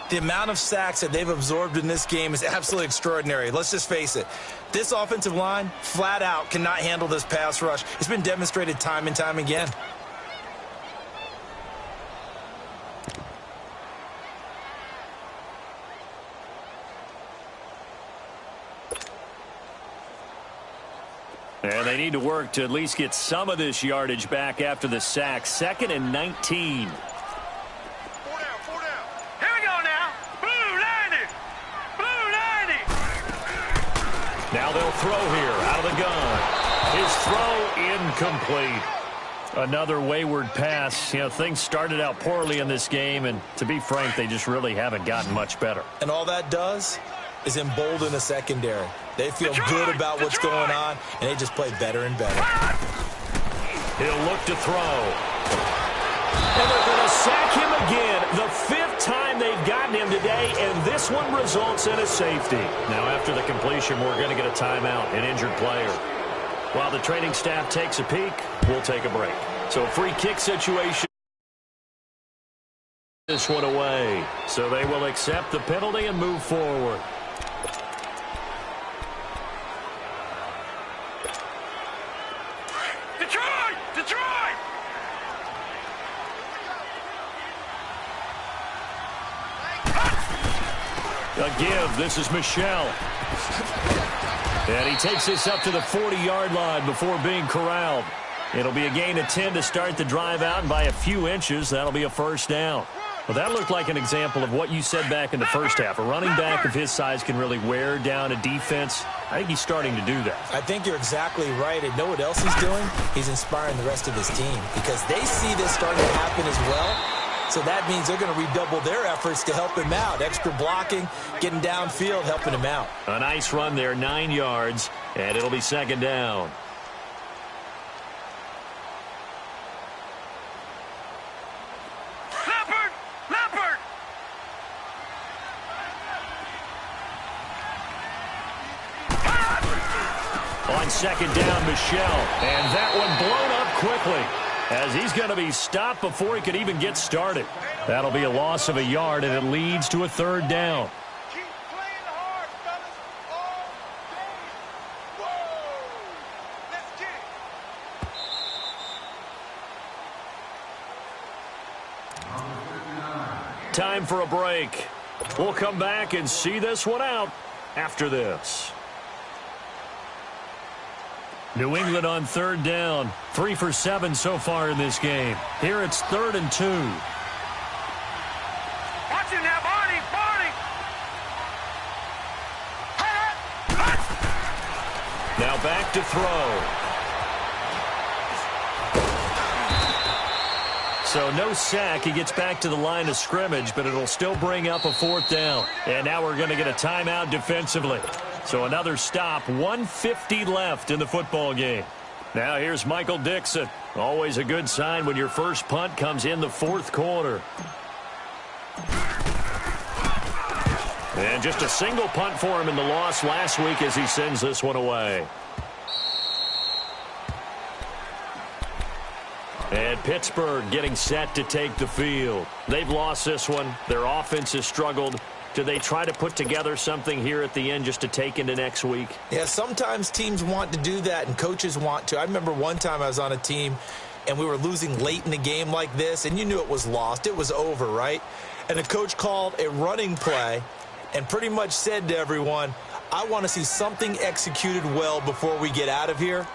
The amount of sacks that they've absorbed in this game is absolutely extraordinary. Let's just face it. This offensive line, flat out, cannot handle this pass rush. It's been demonstrated time and time again. And they need to work to at least get some of this yardage back after the sack. 2nd and 19. Now they'll throw here out of the gun. His throw incomplete. Another wayward pass. Things started out poorly in this game, and to be frank, they just really haven't gotten much better. And all that does is embolden the secondary. They feel good about what's going on, and they just play better and better. He'll look to throw. And they're going to sack him again. The 5th time they've gotten him today, and this one results in a safety. Now, after the completion, we're going to get a timeout, an injured player. While the training staff takes a peek, we'll take a break. So a free kick situation. This one away. So they will accept the penalty and move forward. A give. This is Michelle. And he takes this up to the 40-yard line before being corralled. It'll be a gain of 10 to start the drive out, and by a few inches, that'll be a 1st down. Well, that looked like an example of what you said back in the first half. A running back of his size can really wear down a defense. I think he's starting to do that. I think you're exactly right. And know what else he's doing? He's inspiring the rest of his team because they see this starting to happen as well. So that means they're going to redouble their efforts to help him out. Extra blocking, getting downfield, helping him out. A nice run there, 9 yards, and it'll be 2nd down. Leopard! On 2nd down, Michelle. And that one blown up quickly, as he's going to be stopped before he could even get started. That'll be a loss of a yard, and it leads to a 3rd down. Keep playing hard, fellas, all day. Whoa! Let's get it. Time for a break. We'll come back and see this one out after this. New England on 3rd down. 3 for 7 so far in this game. Here it's 3rd and 2. Watch it now, Barney! Now back to throw. So no sack. He gets back to the line of scrimmage, but it'll still bring up a 4th down. And now we're going to get a timeout defensively. So another stop, 1:50 left in the football game. Now here's Michael Dixon. Always a good sign when your first punt comes in the fourth quarter. And just a single punt for him in the loss last week as he sends this one away. And Pittsburgh getting set to take the field. They've lost this one. Their offense has struggled. Do they try to put together something here at the end just to take into next week? Yeah, sometimes teams want to do that and coaches want to. I remember one time I was on a team and we were losing late in the game like this, and you knew it was lost. It was over, right? And the coach called a running play and pretty much said to everyone, I want to see something executed well before we get out of here.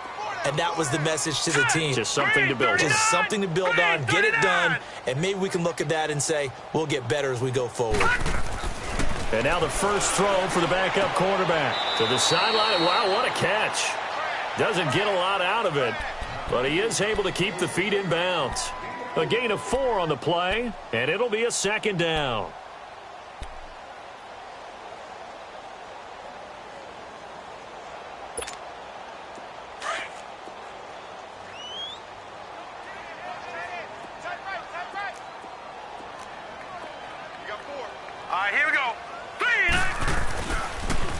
And that was the message to the team. Just something to build on. Just something to build on, get it done, and maybe we can look at that and say, we'll get better as we go forward. And now the first throw for the backup quarterback. To the sideline. Wow, what a catch. Doesn't get a lot out of it, but he is able to keep the feet in bounds. A gain of 4 on the play, and it'll be a second down.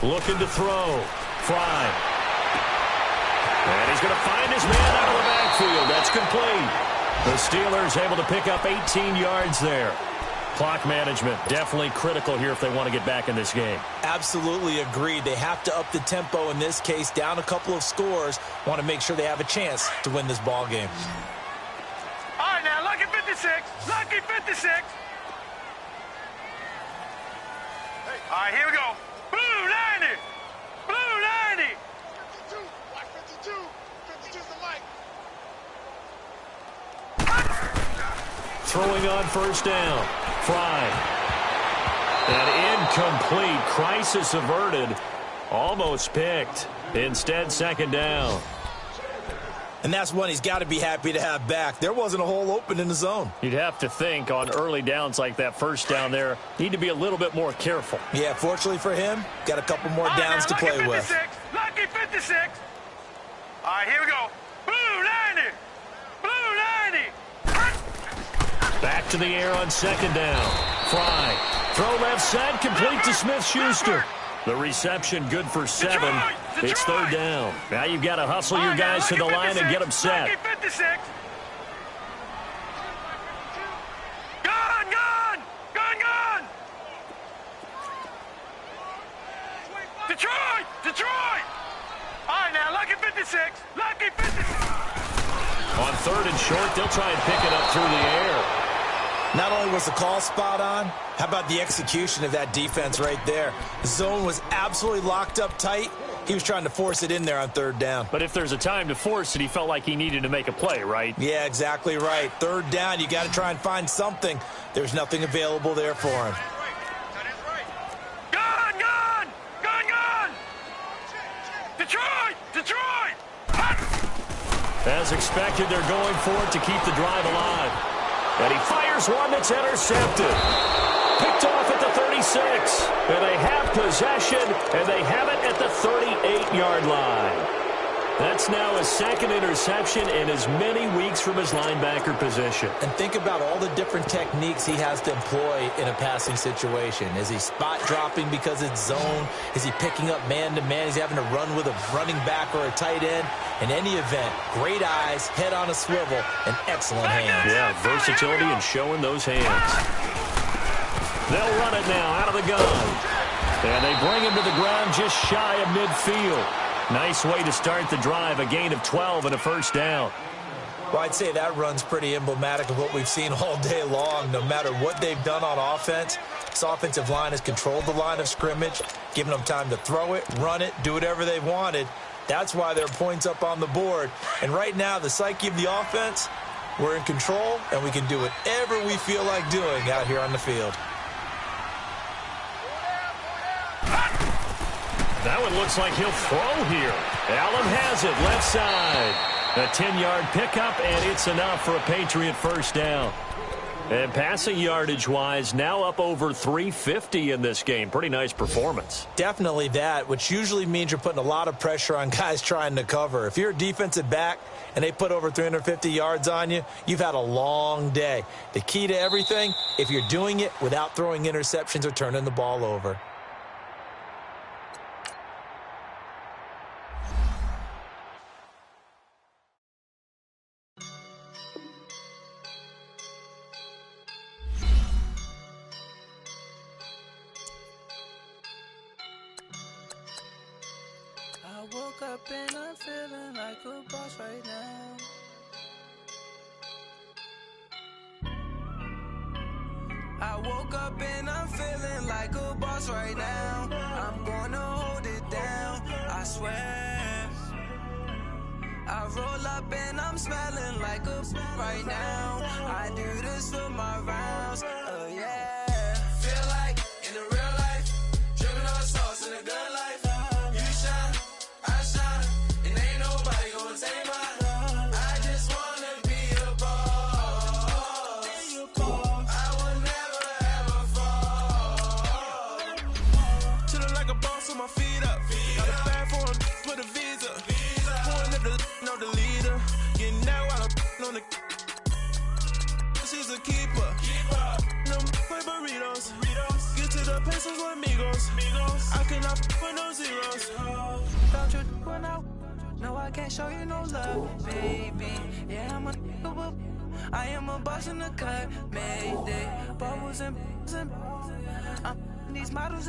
Looking to throw. Fry. And he's going to find his man out of the backfield. That's complete. The Steelers able to pick up 18 yards there. Clock management definitely critical here if they want to get back in this game. Absolutely agreed. They have to up the tempo in this case, down a couple of scores. Want to make sure they have a chance to win this ball game. All right, now, lucky 56. Lucky 56. All right, here we go. Blue 90! Blue 90! 52! Watch 52! 52's the mic! Throwing on first down. Fry. And incomplete. Crisis averted. Almost picked. Instead, second down. And that's one he's got to be happy to have back. There wasn't a hole open in the zone. You'd have to think on early downs like that first down there, need to be a little bit more careful. Yeah, fortunately for him, got a couple more downs to play with. Lucky 56. All right, here we go. Blue 90. Blue 90. Back to the air on second down. Fry. Throw left side, complete to Smith-Schuster. The reception good for 7. It's third down. Now you've got to hustle your guys to the line and get them set. Gone, gone, gone, gone. Detroit, Detroit. All right, now, lucky 56. Lucky 56. On third and short, they'll try and pick it up through the air. Not only was the call spot on, how about the execution of that defense right there? The zone was absolutely locked up tight. He was trying to force it in there on third down. But if there's a time to force it, he felt like he needed to make a play, right? Yeah, exactly right. Third down, you got to try and find something. There's nothing available there for him. Gone, gone, gone, gone. Detroit, Detroit. As expected, they're going for it to keep the drive alive. And he fires one that's intercepted. Picked off at the 36. And they have possession, and they have it at the 38-yard line. That's now his second interception in as many weeks from his linebacker position. And think about all the different techniques he has to employ in a passing situation. Is he spot dropping because it's zone? Is he picking up man-to-man? Is he having to run with a running back or a tight end? In any event, great eyes, head on a swivel, and excellent hands. Yeah, versatility and showing those hands. They'll run it now out of the gun. And they bring him to the ground just shy of midfield. Nice way to start the drive, a gain of 12 and a first down. Well, I'd say that run's pretty emblematic of what we've seen all day long. No matter what they've done on offense, this offensive line has controlled the line of scrimmage, given them time to throw it, run it, do whatever they wanted. That's why there are points up on the board. And right now, the psyche of the offense, we're in control, and we can do whatever we feel like doing out here on the field. That one looks like he'll throw here. Allen has it, left side. A 10-yard pickup, and it's enough for a Patriot first down. And passing yardage-wise, now up over 350 in this game. Pretty nice performance. Definitely that, which usually means you're putting a lot of pressure on guys trying to cover. If you're a defensive back and they put over 350 yards on you, you've had a long day. The key to everything, if you're doing it without throwing interceptions or turning the ball over. I woke up and I'm feeling like a boss right now. I woke up and I'm feeling like a boss right now. I'm gonna hold it down, I swear. I roll up and I'm smelling like a right now. I do this for my rounds, yeah. Feel like in the real life, dripping on sauce in a good life. She's a keeper. No burritos. Get to the pesos with amigos. I cannot put no zeros. Found your when no, I can't show you no love, baby. Yeah, I am a boss in the cut, Mayday. Bubbles and these models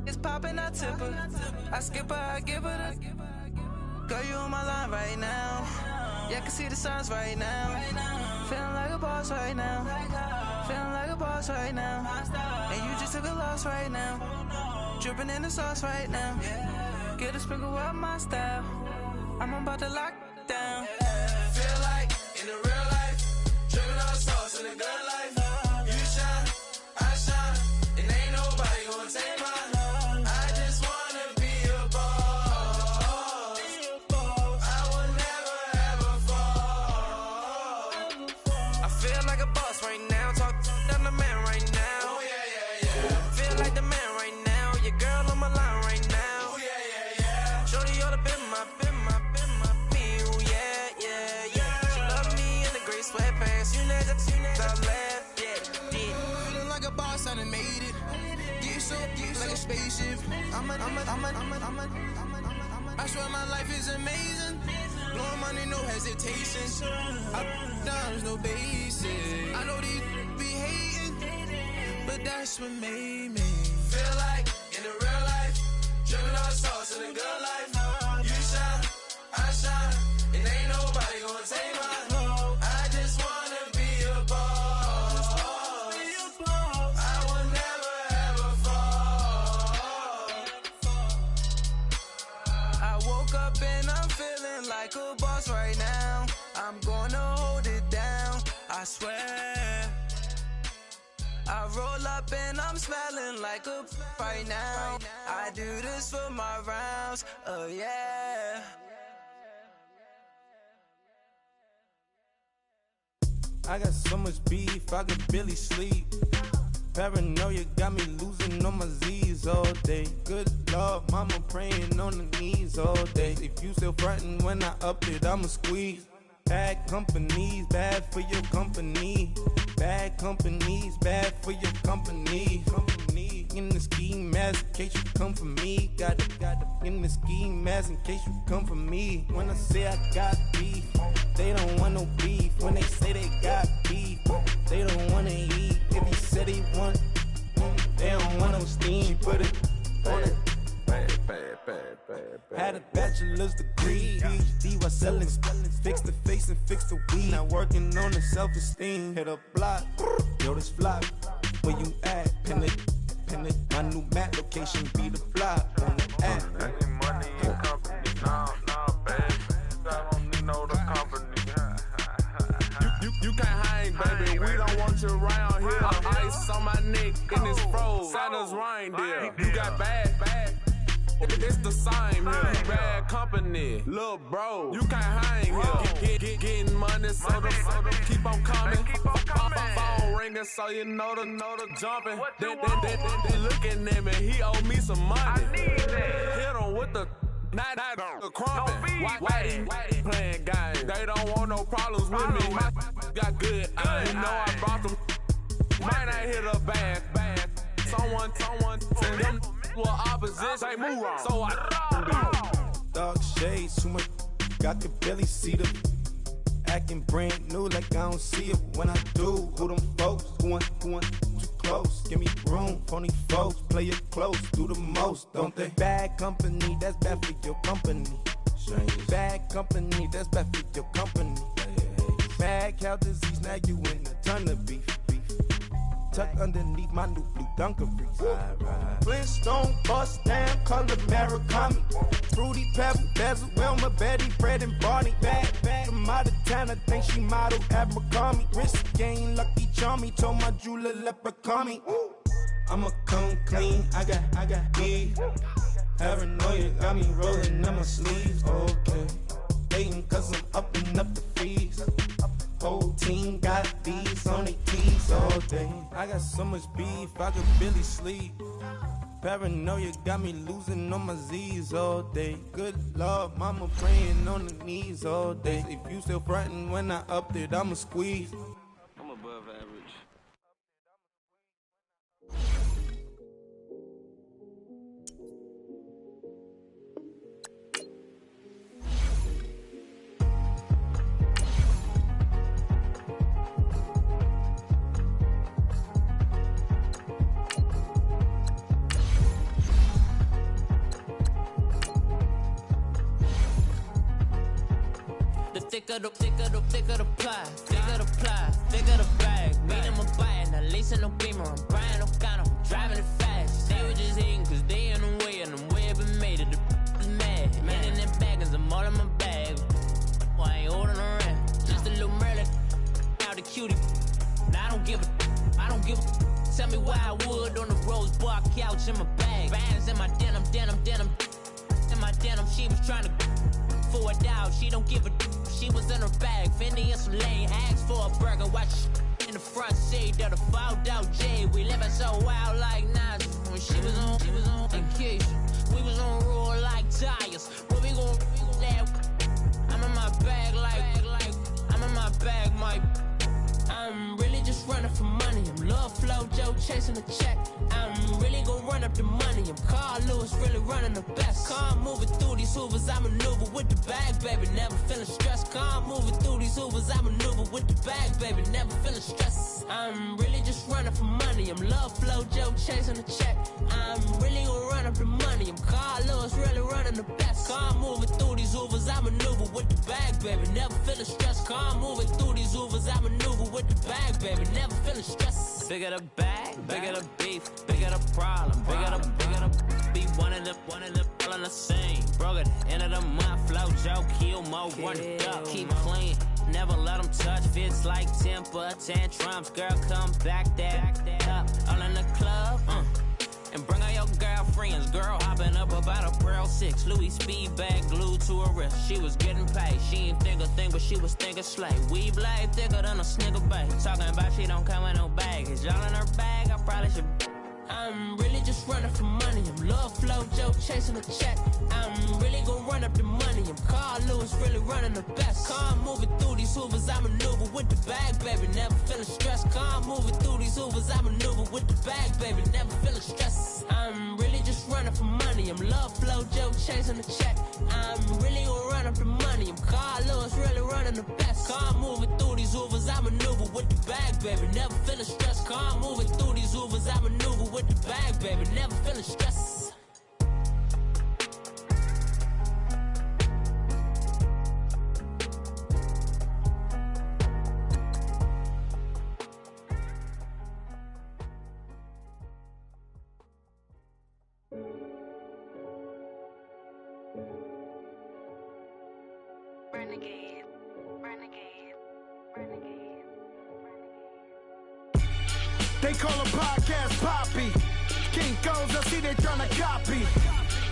it's popping, I tip her. I skip her, I give her the. Girl, you on my line right now. Yeah, I can see the signs right now. Feeling like a boss right now. Feeling like a boss right now. And you just took a loss right now. Dripping in the sauce right now. Get a sprinkle up my style. I'm about to lock down. Feel like in the real life, dripping on sauce in a good life. You shine, I shine, and ain't nobody gonna take mine. I just wanna be a boss. I will never ever fall. I feel like a boss right now. Talk down the man right now. Oh yeah, yeah, yeah. Feel like the man right now. Your girl on my line right now. Oh yeah, yeah, yeah. Shorty oughta been my me. Oh yeah, yeah, yeah. She love me in the gray sweatpants. You never I left, yeah. Feeling like a boss, I done made it. Get so like a spaceship. I swear my life is amazing. Blowing money, no hesitation. Up, downs, no basic. I know these be hating, but that's what made me feel like in the real life, dripping on sauce in a good life. You shine, I shine, and ain't nobody gonna take mine. I just wanna be a boss. I will never ever fall. I woke up and I'm feeling like a boss right now. I'm gonna hold it down, I swear. I roll up and I'm smelling like a right now. I do this for my rounds, yeah. I got so much beef, I could barely sleep. Paranoia got me losing on my Z's all day. Good Lord, mama praying on the knees all day. If you still frontin' when I up it, I'ma squeeze. Bad companies, bad for your company. Bad companies, bad for your company. In the ski mask, in case you come for me. Got it in the ski mask, in case you come for me. When I say I got beef, they don't want no beef. When they say they got beef, they don't wanna eat. If he said he want, they don't want no steam. She put it on it. Had a bachelor's degree, PhD while selling, fix the face and fix the weed. Now working on the self-esteem. Hit a block, yo this flop. Where you at? Pin it. My new map location be the flop on the app. Any money in company, no, baby. I don't need no the company. You can't hang, baby. We don't want you around here. Ice on my neck and it's froze. Santa's reindeer. You got bad. It's the same here. Bad company, little bro. You can't hang here. Getting money, so keep on coming. bring it so you know the jumping. They looking at me, he owe me some money. I need that. Hit him with the not the crumpin'. Whitey playing games. They don't want no problems with me. My got good. You know I brought them. Might not hit a bad. Someone, and them were opposition. They move on. So I Dog shades, too much. I could barely see them. Acting brand new like I don't see it when I do. Who them folks? Who want too close? Give me room, phony folks. Play it close, do the most, don't they? Bad company, that's bad for your company. Bad company, that's bad for your company. Bad cow disease, now you in a ton of beef. Tuck underneath my new blue Dunkaroos. Flintstone bust down, color Murakami. Fruity Pebble, Bezel, Wilma, Betty, Fred and Barney. Bad from out of town, I think she model Abercrombie. Wrist game, Lucky Charmy, told my jeweler leprechaun. I'ma come clean, I got E. Paranoia got me rolling on my sleeves, okay. Hating cause I'm upping up the fees. Whole team got these on their tees all day. I got so much beef, I could barely sleep. Paranoia got me losing on my Z's all day. Good Lord, mama praying on the knees all day. If you still frontin' when I up it, I'ma squeeze. I'm above average. Thicker the pie, thicker the bag. Meet him a buy it, now leasing no beamer. I'm buying no counter, I'm driving it fast. They were just hating cause they in the way, and the way I've been made it, the is mad. Man in them baggers, I'm all in my bag. Well, I ain't holding around, just a little Merlin, out the cutie. Now I don't give a, tell me why I would on the rose bar couch in my bag. Bands in my denim. In my denim, she was trying to for a doubt, she don't give a. She was in her bag, Fendi and some lane. Asked for a burger, watch in the front seat of the fouled out J. We living so wild like Nas. When she was on vacation, we was on roll like tires. Where we gon' that? I'm in my bag like I'm in my bag, Mike. I'm really just running for money. I'm Love Flow Joe chasing the check. I'm really gon' run up the money. I'm Carl Lewis, really running the best. Car moving through these Hoovers, I maneuver with the bag, baby. Never feeling stressed. Car moving through these Hoovers, I maneuver with the bag, baby. Never feeling stressed. I'm really just running for money. I'm Love Flow Joe chasing the check. I'm really gon' run up the money. I'm Carl Lewis, really running the best. Car moving through these Hoovers, I maneuver with the bag, baby. Never feeling stressed. Car moving through these Hoovers, I maneuver with the bag, baby. Never feeling stressed. Bigger the bag, bigger the beef, bigger the problem, bigger the be one of the all in the same. Broke at the end of the month, Flow Joe, kill more, run it up, keep clean. Never let them touch, fits like temper tantrums. Girl, come back that up, all in the club, and bring all your girlfriends. Girl hopping up about a Pearl 6 Louis speed bag glued to her wrist. She was getting paid, she ain't think a thing, but she was thinking slay. We blade thicker than a Snicker bag. Talking about she don't come with no baggage. Y'all in her bag, I probably should. I'm really just running for money. I'm Love Flow Joe chasing the check. I'm really gon' run up the money. I'm Carl Lewis, really running the best. Car moving through these Hoovers, I maneuver with the bag, baby. Never feeling stressed. Car moving through these Hoovers, I maneuver with the bag, baby. Never feeling stressed. I'm really just running for money. I'm Love Flow Joe chasing the check. I'm really gon' run up the money. I'm Carl Lewis, really running the best. Car moving through these Hoovers, I maneuver with the bag, baby. Never feeling stressed. Car moving through these Hoovers, I maneuver with the bag, baby. Never feeling stressed. Renegade, renegade, renegade, renegade. They call a podcast Poppy. Kinkos, I see they tryna copy.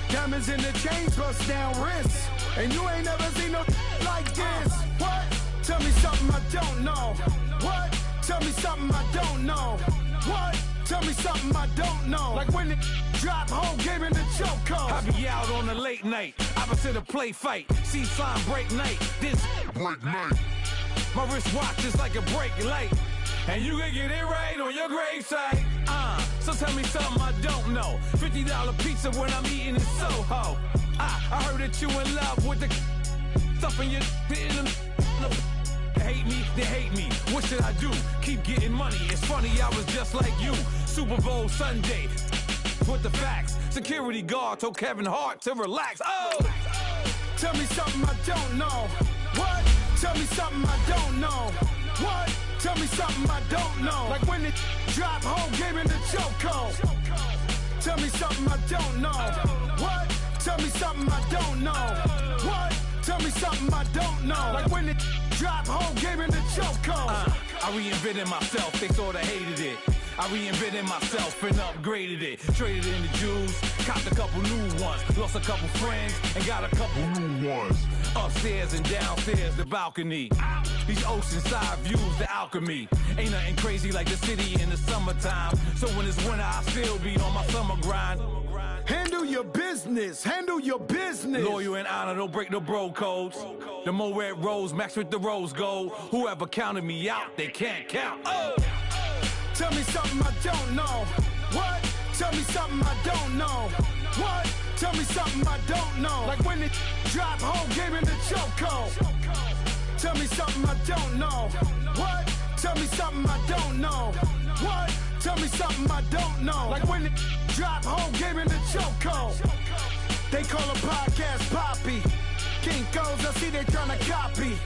Diamonds in the chains, bust down wrists. And you ain't never seen no like this. What? Tell me something I don't know. What? Tell me something I don't don't know. What? Tell me something I don't know. Like when it drop whole game in the chokehold. I be out on a late night, opposite a play fight. See sign break night, this break night. My wristwatch is like a brake light, and you can get it right on your gravesite. So tell me something I don't know. $50 pizza when I'm eating in Soho. I heard that you in love with the stuff in your They hate me, they hate me. What should I do? Keep getting money. It's funny, I was just like you. Super Bowl Sunday with the facts. Security guard told Kevin Hart to relax. Oh! Tell me something I don't know. What? Tell me something I don't know. What? Tell me something I don't know. Like when it drop whole game in the chokehold. Tell me something I don't know. What? Tell me something I don't know. What? Tell me something I don't know. Like when it drop whole game in the chokehold. I reinvented myself, they sorta hated it. I reinvented myself and upgraded it. Traded in the Jews, copped a couple new ones. Lost a couple friends and got a couple new ones. Upstairs and downstairs, the balcony. These oceanside views, the alchemy. Ain't nothing crazy like the city in the summertime. So when it's winter, I still be on my summer grind. Handle your business, handle your business. Loyal and honor, don't break the bro codes. The more red rose, max with the rose gold. Whoever counted me out, they can't count. Oh! Tell me something I don't know. What? Tell me something I don't know. What? Tell me something I don't know. Like when it drop whole game in the chokehold. Tell me something I don't know. What? Tell me something I don't know. What? Tell me something I don't know. Like when it drop whole game in the chokehold. They call a podcast Poppy. Kinkos, I see they tryna copy.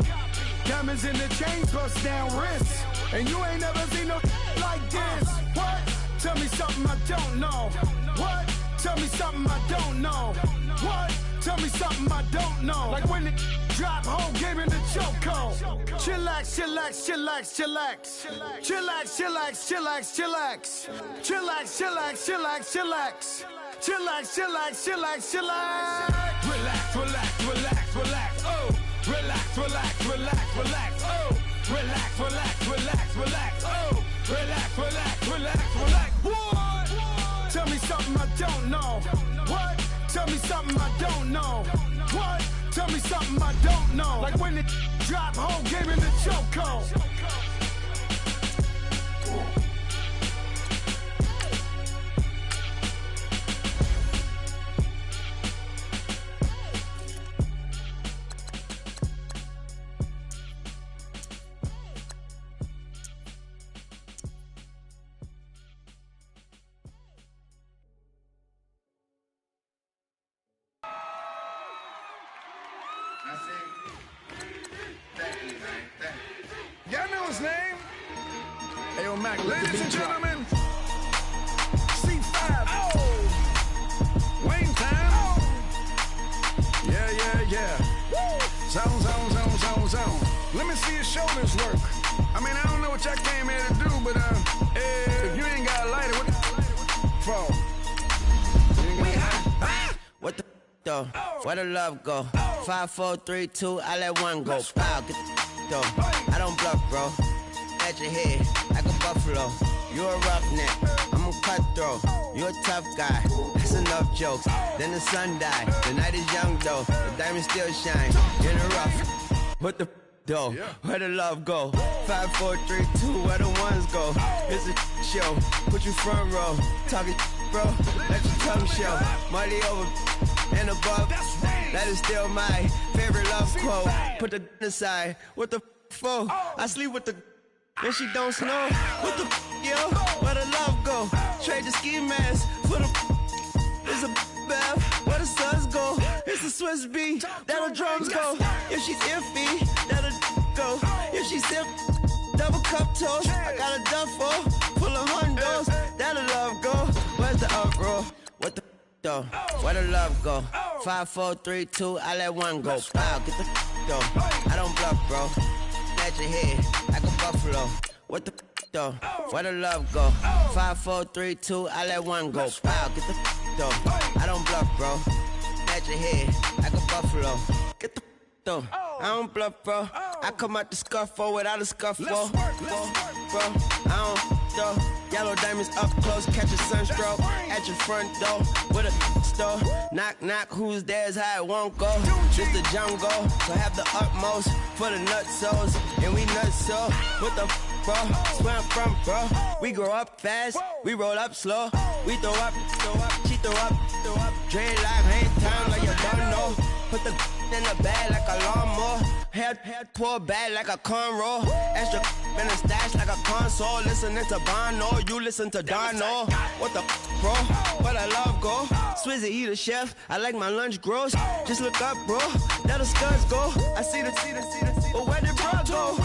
Diamonds in the chains, bust down wrists. And you ain't never seen no like this. What? Tell me something I don't know. What? Tell me something I don't know. What? Tell me something I don't know. Like when it drop whole game in the chokehold. Chillax, chillax, chillax, chillax. Chillax, chillax, chillax, chillax. Chillax, chillax, chillax, chillax. Chillax, chillax, chillax, chillax. Relax, relax, relax, relax. Oh! Relax, relax, relax, relax. Oh! Relax, relax, relax, relax. Oh! Relax, relax, relax, relax. What? Tell me something I don't know. What? Tell me something I don't know. What? Tell me something I don't know. Like when it drop whole game in the chokehold. Y'all know his name? Ayo, Mac, Ladies and gentlemen, C5. Oh! Wayne time. Oh! Yeah. Zone, zone, zone, zone, zone. Let me see your shoulders work. I mean, I don't know what y'all came here to do, but if you ain't got a lighter, what the for? We hot. What the though? Where the love go? 5, 4, 3, 2, I let one go. Wow, get the though. I don't bluff, bro. At your head, like a buffalo. You a roughneck, I'm a cutthroat. You a tough guy, that's enough jokes. Then the sun died, the night is young though. The diamonds still shine, in the rough. What the though? Where the love go? 5, 4, 3, 2, where the ones go? It's a show, put you front row. Talking bro, let your tongue show. Money over and above, that is still my favorite love quote. Put the aside, what the for? I sleep with the and she don't snow. What the yo? Where the love go? Trade the ski mask for the it's a bath. Where the suns go? It's the Swiss beat. That'll drums go. If she's iffy, that'll go. If she's sip, double cup toast. I got a duffel full of hundos. That'll love go. Where's the uproar? What the though? Where the love go? 5, 4, 3, 2, I let one go. Wow, get the though. I don't bluff, bro. At your head, like a buffalo. What the though? Where the love go? 5, 4, 3, 2, I let one go. Wow, get the though. I don't bluff, bro. At your head, like a buffalo. Get the though. I don't bluff, bro. I come out the scuffle without a scuffle. Bro, I don't though. Yellow diamonds up close, catch a sunstroke at your front door with a store. Knock, knock, who's there's how it won't go. Just the jungle, so have the utmost for the nutsos. And we nutso, what the bro? Where I'm from, bro. We grow up fast, we roll up slow. We throw up, she throw up. Dreadlock, hang time like you don't know. Put the in the bag like a lawnmower. Hair pull back like a cornrow. Extra in the stash like a console. Listening to Bono, you listen to Dono. What the bro? But I love go. Swizzy, he the chef. I like my lunch gross. Just look up, bro. Let the scuds go. I see the. But where did bro go?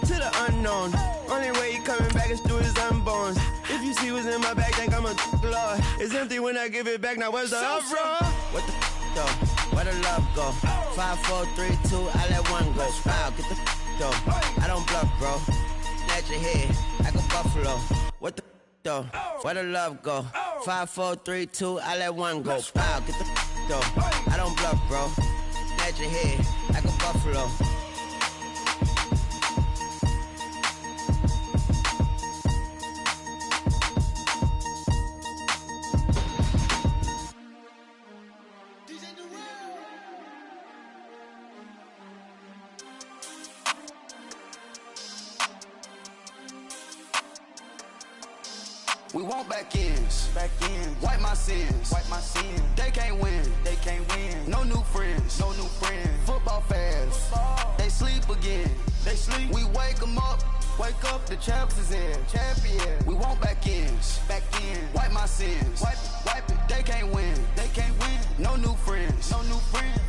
To the unknown. Only way he coming back is through his unborns. If you see what's in my bag, think I'm a lord. It's empty when I give it back. Now where's the uproar? What the though? Where the love go? 5, 4, 3, 2, I let one go. Wow, get the though. I don't bluff, bro. At your head like a buffalo. What the though? Where the love go? 5, 4, 3, 2, I let one go. Wow, get the though. I don't bluff, bro. At your head like a buffalo. We want back ends, wipe my sins, They can't win, No new friends, Football fans, they sleep again, We wake them up, the champs is in, champion. We want back ends, wipe my sins, wipe it. They can't win, No new friends,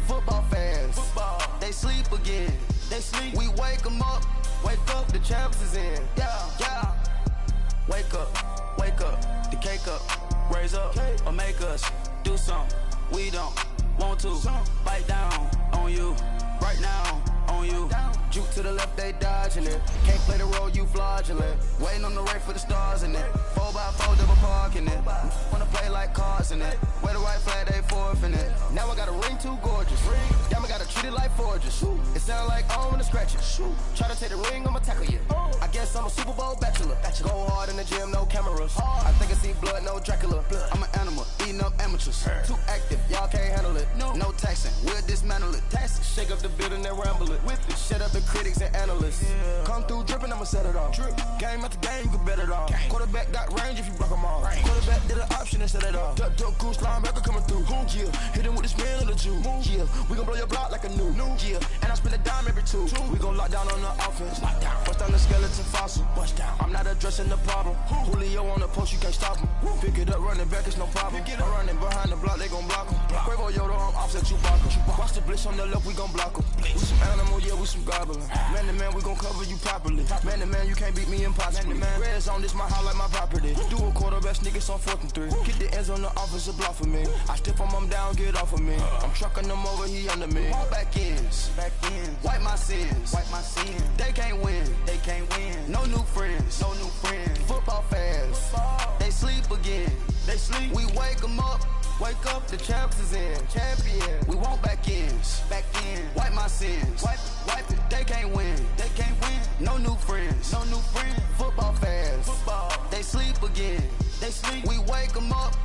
Football fans, they sleep again, We wake them up, the champs is in, yeah. Wake up, the cake up, raise up, or make us do something we don't want to. Bite down on you, right now on you. Juke to the left, they dodging it. Can't play the role, you fraudulent. Waiting on the race for the stars in it. 4x4 double parking it. Wanna play like cars in it. Wear the white flag, they forfeit it. Now I got a ring too gorgeous. Damn, I gotta treat it like forges. It sound like I wanna scratch it. Try to take the ring, I'ma tackle you. I guess I'm a Super Bowl bachelor. Go hard in the gym, no cameras. I think I see blood, no Dracula. I'm an animal, eating up amateurs. Too active, y'all can't handle it. No taxing, we'll dismantle it. Shake up the building and ramble it. Whip it, shut up the critics and analysts. Come through dripping, I'ma set it off. Game after game, you can bet it off. Quarterback got range if you block them all. Quarterback did an option and set it off. Duck goose linebacker coming through. Yeah, hit him with the spin of the Jew. Yeah, we gon' blow your block like a new. Yeah, and I spend a dime every two. We gon' lock down on the offense. Bust down the skeleton fossil. I'm not addressing the problem. Julio on the post, you can't stop him. Pick it up, running back, it's no problem. I'm running behind the block, they gon' block him. Quavo Yoda, I'm offset Chewbacca. Watch the blitz on the left, we gon' block him. We some animal, yeah, we some goblin. Man to man, we gon' cover you properly. Man to man, you can't beat me impossibly. Red zone, this my house like my property. Do a quarterback sneakers on 4th and 3. Get the ends on the offensive block for me. I step on him down, get off of me. I'm trucking them over, he under me. Back ends, wipe my sins, They can't win, No new friends, Football fans, they sleep again, We wake them up, the champs is in, champion. We want back ends, wipe my sins, wipe it. They can't win, No new friends, Football fans, they sleep again, We wake them up,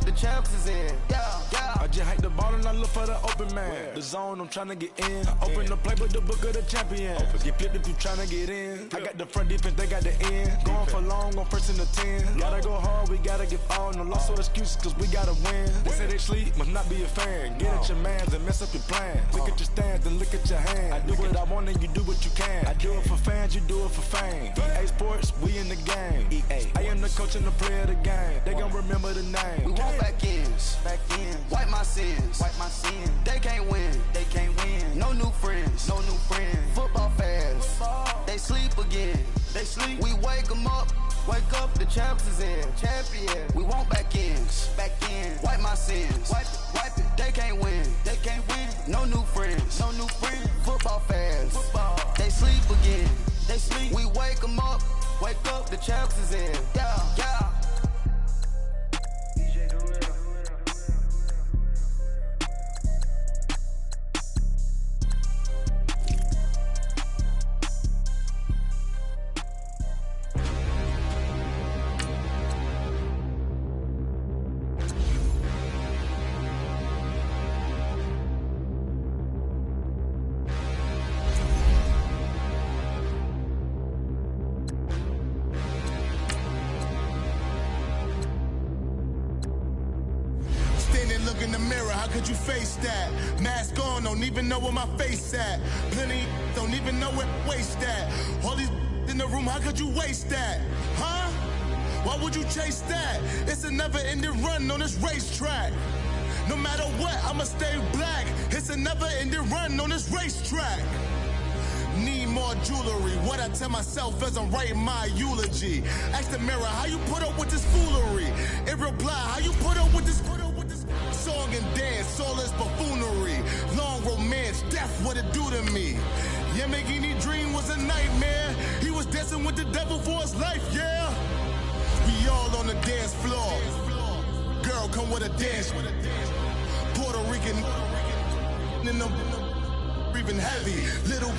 the champs is in, yeah. I just hike the ball and I look for the open man. The zone, I'm tryna get in. I open the play with the book of the champion. Get flipped if you tryna get in. I got the front defense, they got the end. Going for long, on 1st and the 10. Gotta go hard, we gotta give all. No loss or excuses, cause we gotta win. They say they sleep, must not be a fan. Get at your mans and mess up your plans. Look at your stands and look at your hands. I do what I want and you do what you can. I do it for fans, you do it for fame. EA Sports, we in the game. I am the coach and the player of the game. They gon' remember the name. We want back ends, wipe my sins, They can't win, No new friends, Football fans, they sleep again, We wake them up, the champs is in, champion. We want back ends, wipe my sins, wipe it. They can't win, No new friends, Football fans, they sleep again, We wake them up, the champs is in, yeah. Look in the mirror, how could you face that? Mask on, don't even know where my face at. Plenty don't even know where waste at. All these in the room, how could you waste that? Huh? Why would you chase that? It's a never-ending run on this racetrack. No matter what, I'ma stay black. It's a never-ending run on this racetrack. Need more jewelry. What I tell myself as I'm writing my eulogy. Ask the mirror, how you put up with this foolery? It reply, how you put up with this song and dance, soulless buffoonery. Long romance, death, what it do to me? Yamagini dream was a nightmare. He was dancing with the devil for his life, yeah. We all on the dance floor. Girl, come with a dance. Puerto Rican in the breathing heavy. Little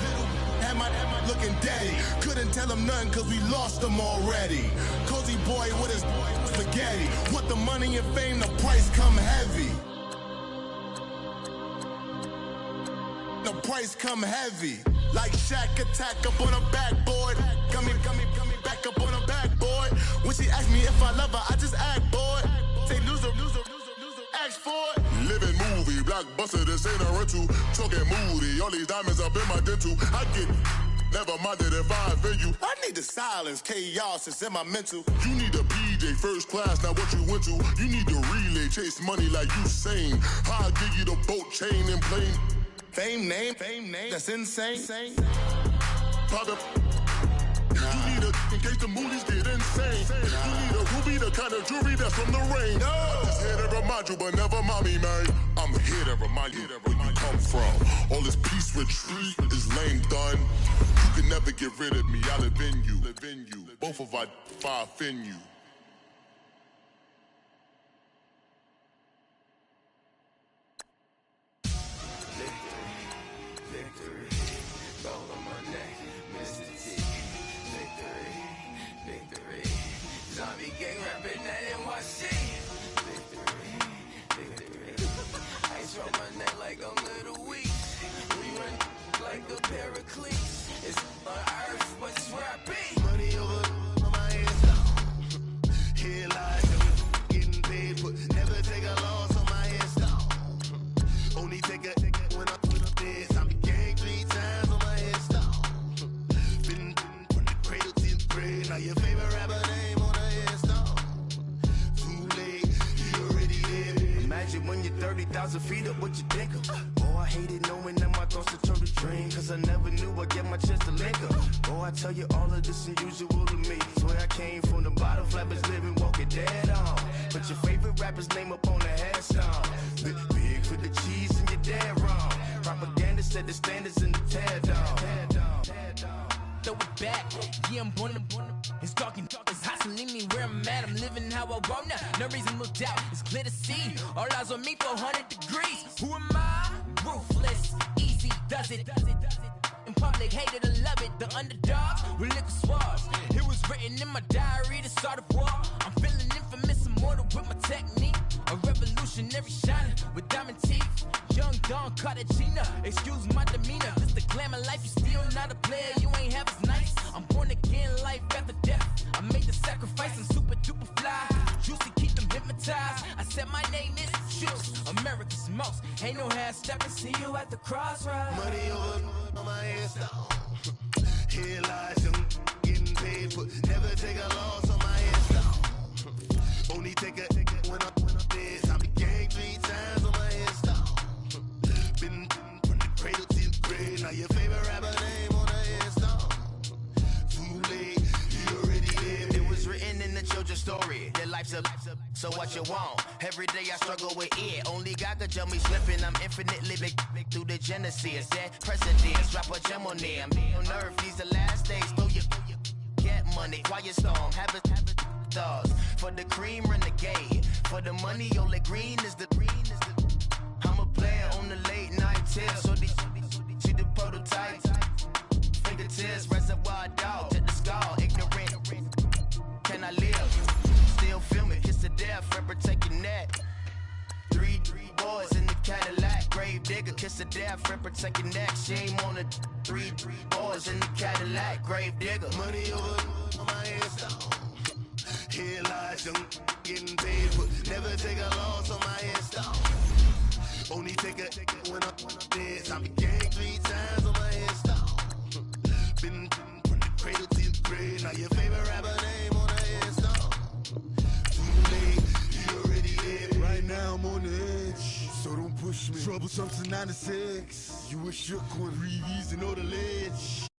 had my looking daddy. Couldn't tell him nothing cause we lost him already. Cozy boy with his spaghetti. With the money and fame, the price come heavy. The price come heavy. Like Shaq attack up on a backboard. Coming back up on a backboard. When she asked me if I love her, I just act bored. Say loser, ask for it. Living movie, blockbuster, this ain't a rental. Talking moody, all these diamonds up in my dental. I get never minded if I offend you. I need the silence, chaos is in my mental. You need a PJ first class, not what you went to. You need the relay, chase money like you sane. I'll give you the boat chain and plane. Fame name, that's insane. Private. You need a in case the movies get insane. You need a ruby, the kind of jewelry that's from the rain. I'm just here to remind you, but never mommy, man. I'm here to remind you where you come from. All this peace retreat is lame done. You can never get rid of me. I live in you. Both of our fire offend you. It's on earth, but it's where I be. Money over my head down. Here lies getting paid, but never take a loss on my head down. Only take a when I'm dead. I be gang 3 times on my head down. Been from the cradle to the grave. Now your favorite rapper name on the headstone. Too late, you already there. Imagine when you're 30,000 feet up, what you think of? Oh, I hated knowing that my thoughts would turn to dream. Cause I never knew I'd get my chance to link up. Oh, I tell you all of this unusual to me. Swear I came from the bottom, flappers living, walking dead on. Put your favorite rapper's name up on the headstone. Big for the cheese and you're dead wrong. Propaganda set the standards in the tear down. Throw it back, yeah, I'm born to it's talking, it's hustling me where I'm at. I'm living how I want now. No reason to doubt, it's clear to see. All eyes on me, 400 degrees. Who am I? Ruthless, easy, does it. In public, hated or love it. The underdogs with liquor swabs. It was written in my diary, the start of war. I'm feeling infamous, immortal with my technique. A revolutionary shining with diamond teeth. Young Don Cartagena, excuse my demeanor. This the glamour life, you still not a player. You ain't half as nice. I'm born again, life after death. I made the sacrifice, I'm super duper fly. Juicy, keep them hypnotized. I said my name is Juice, America's most. Ain't no half stepping, see you at the crossroads. Money over on my headstone. Here lies young, getting paid, but never take a loss on my headstone. Only take a when I'm dead. I be gang 3 times on my headstone. Been from the cradle to the grave. Now your favorite rapper name on the headstone. Too late, you already there. It was written in the children's story. Their life's a so what you want? Every day I struggle with it. Only God could jump me slipping. I'm infinitely big through the genesis. That precedence, drop a gem on there. I'm on earth, these the last days. Throw your get money, quiet storm, have it stars. For the cream, renegade. For the money, only green is the I'm a player on the late night tips. So these see the prototype. Fingertips, reservoir dog, to the skull, ignorant. Can I live? Still feel me, kiss to death, forever take your neck. 3 boys in the Cadillac, grave digger, kiss to death, forever take your neck. Shame on the 3 boys in the Cadillac, grave digger. Money over on my headstone. Here lies young, getting paid, but never take a loss on my headstone. Only take a when I'm dance. I'm gang 3 times on my headstone. Been from the cradle to the grave. Now your favorite rapper name on the headstone. Too late, you already dead. Right now I'm on the edge, so don't push me. Troublesome to 96. You a shook one, breathe easy, know the ledge.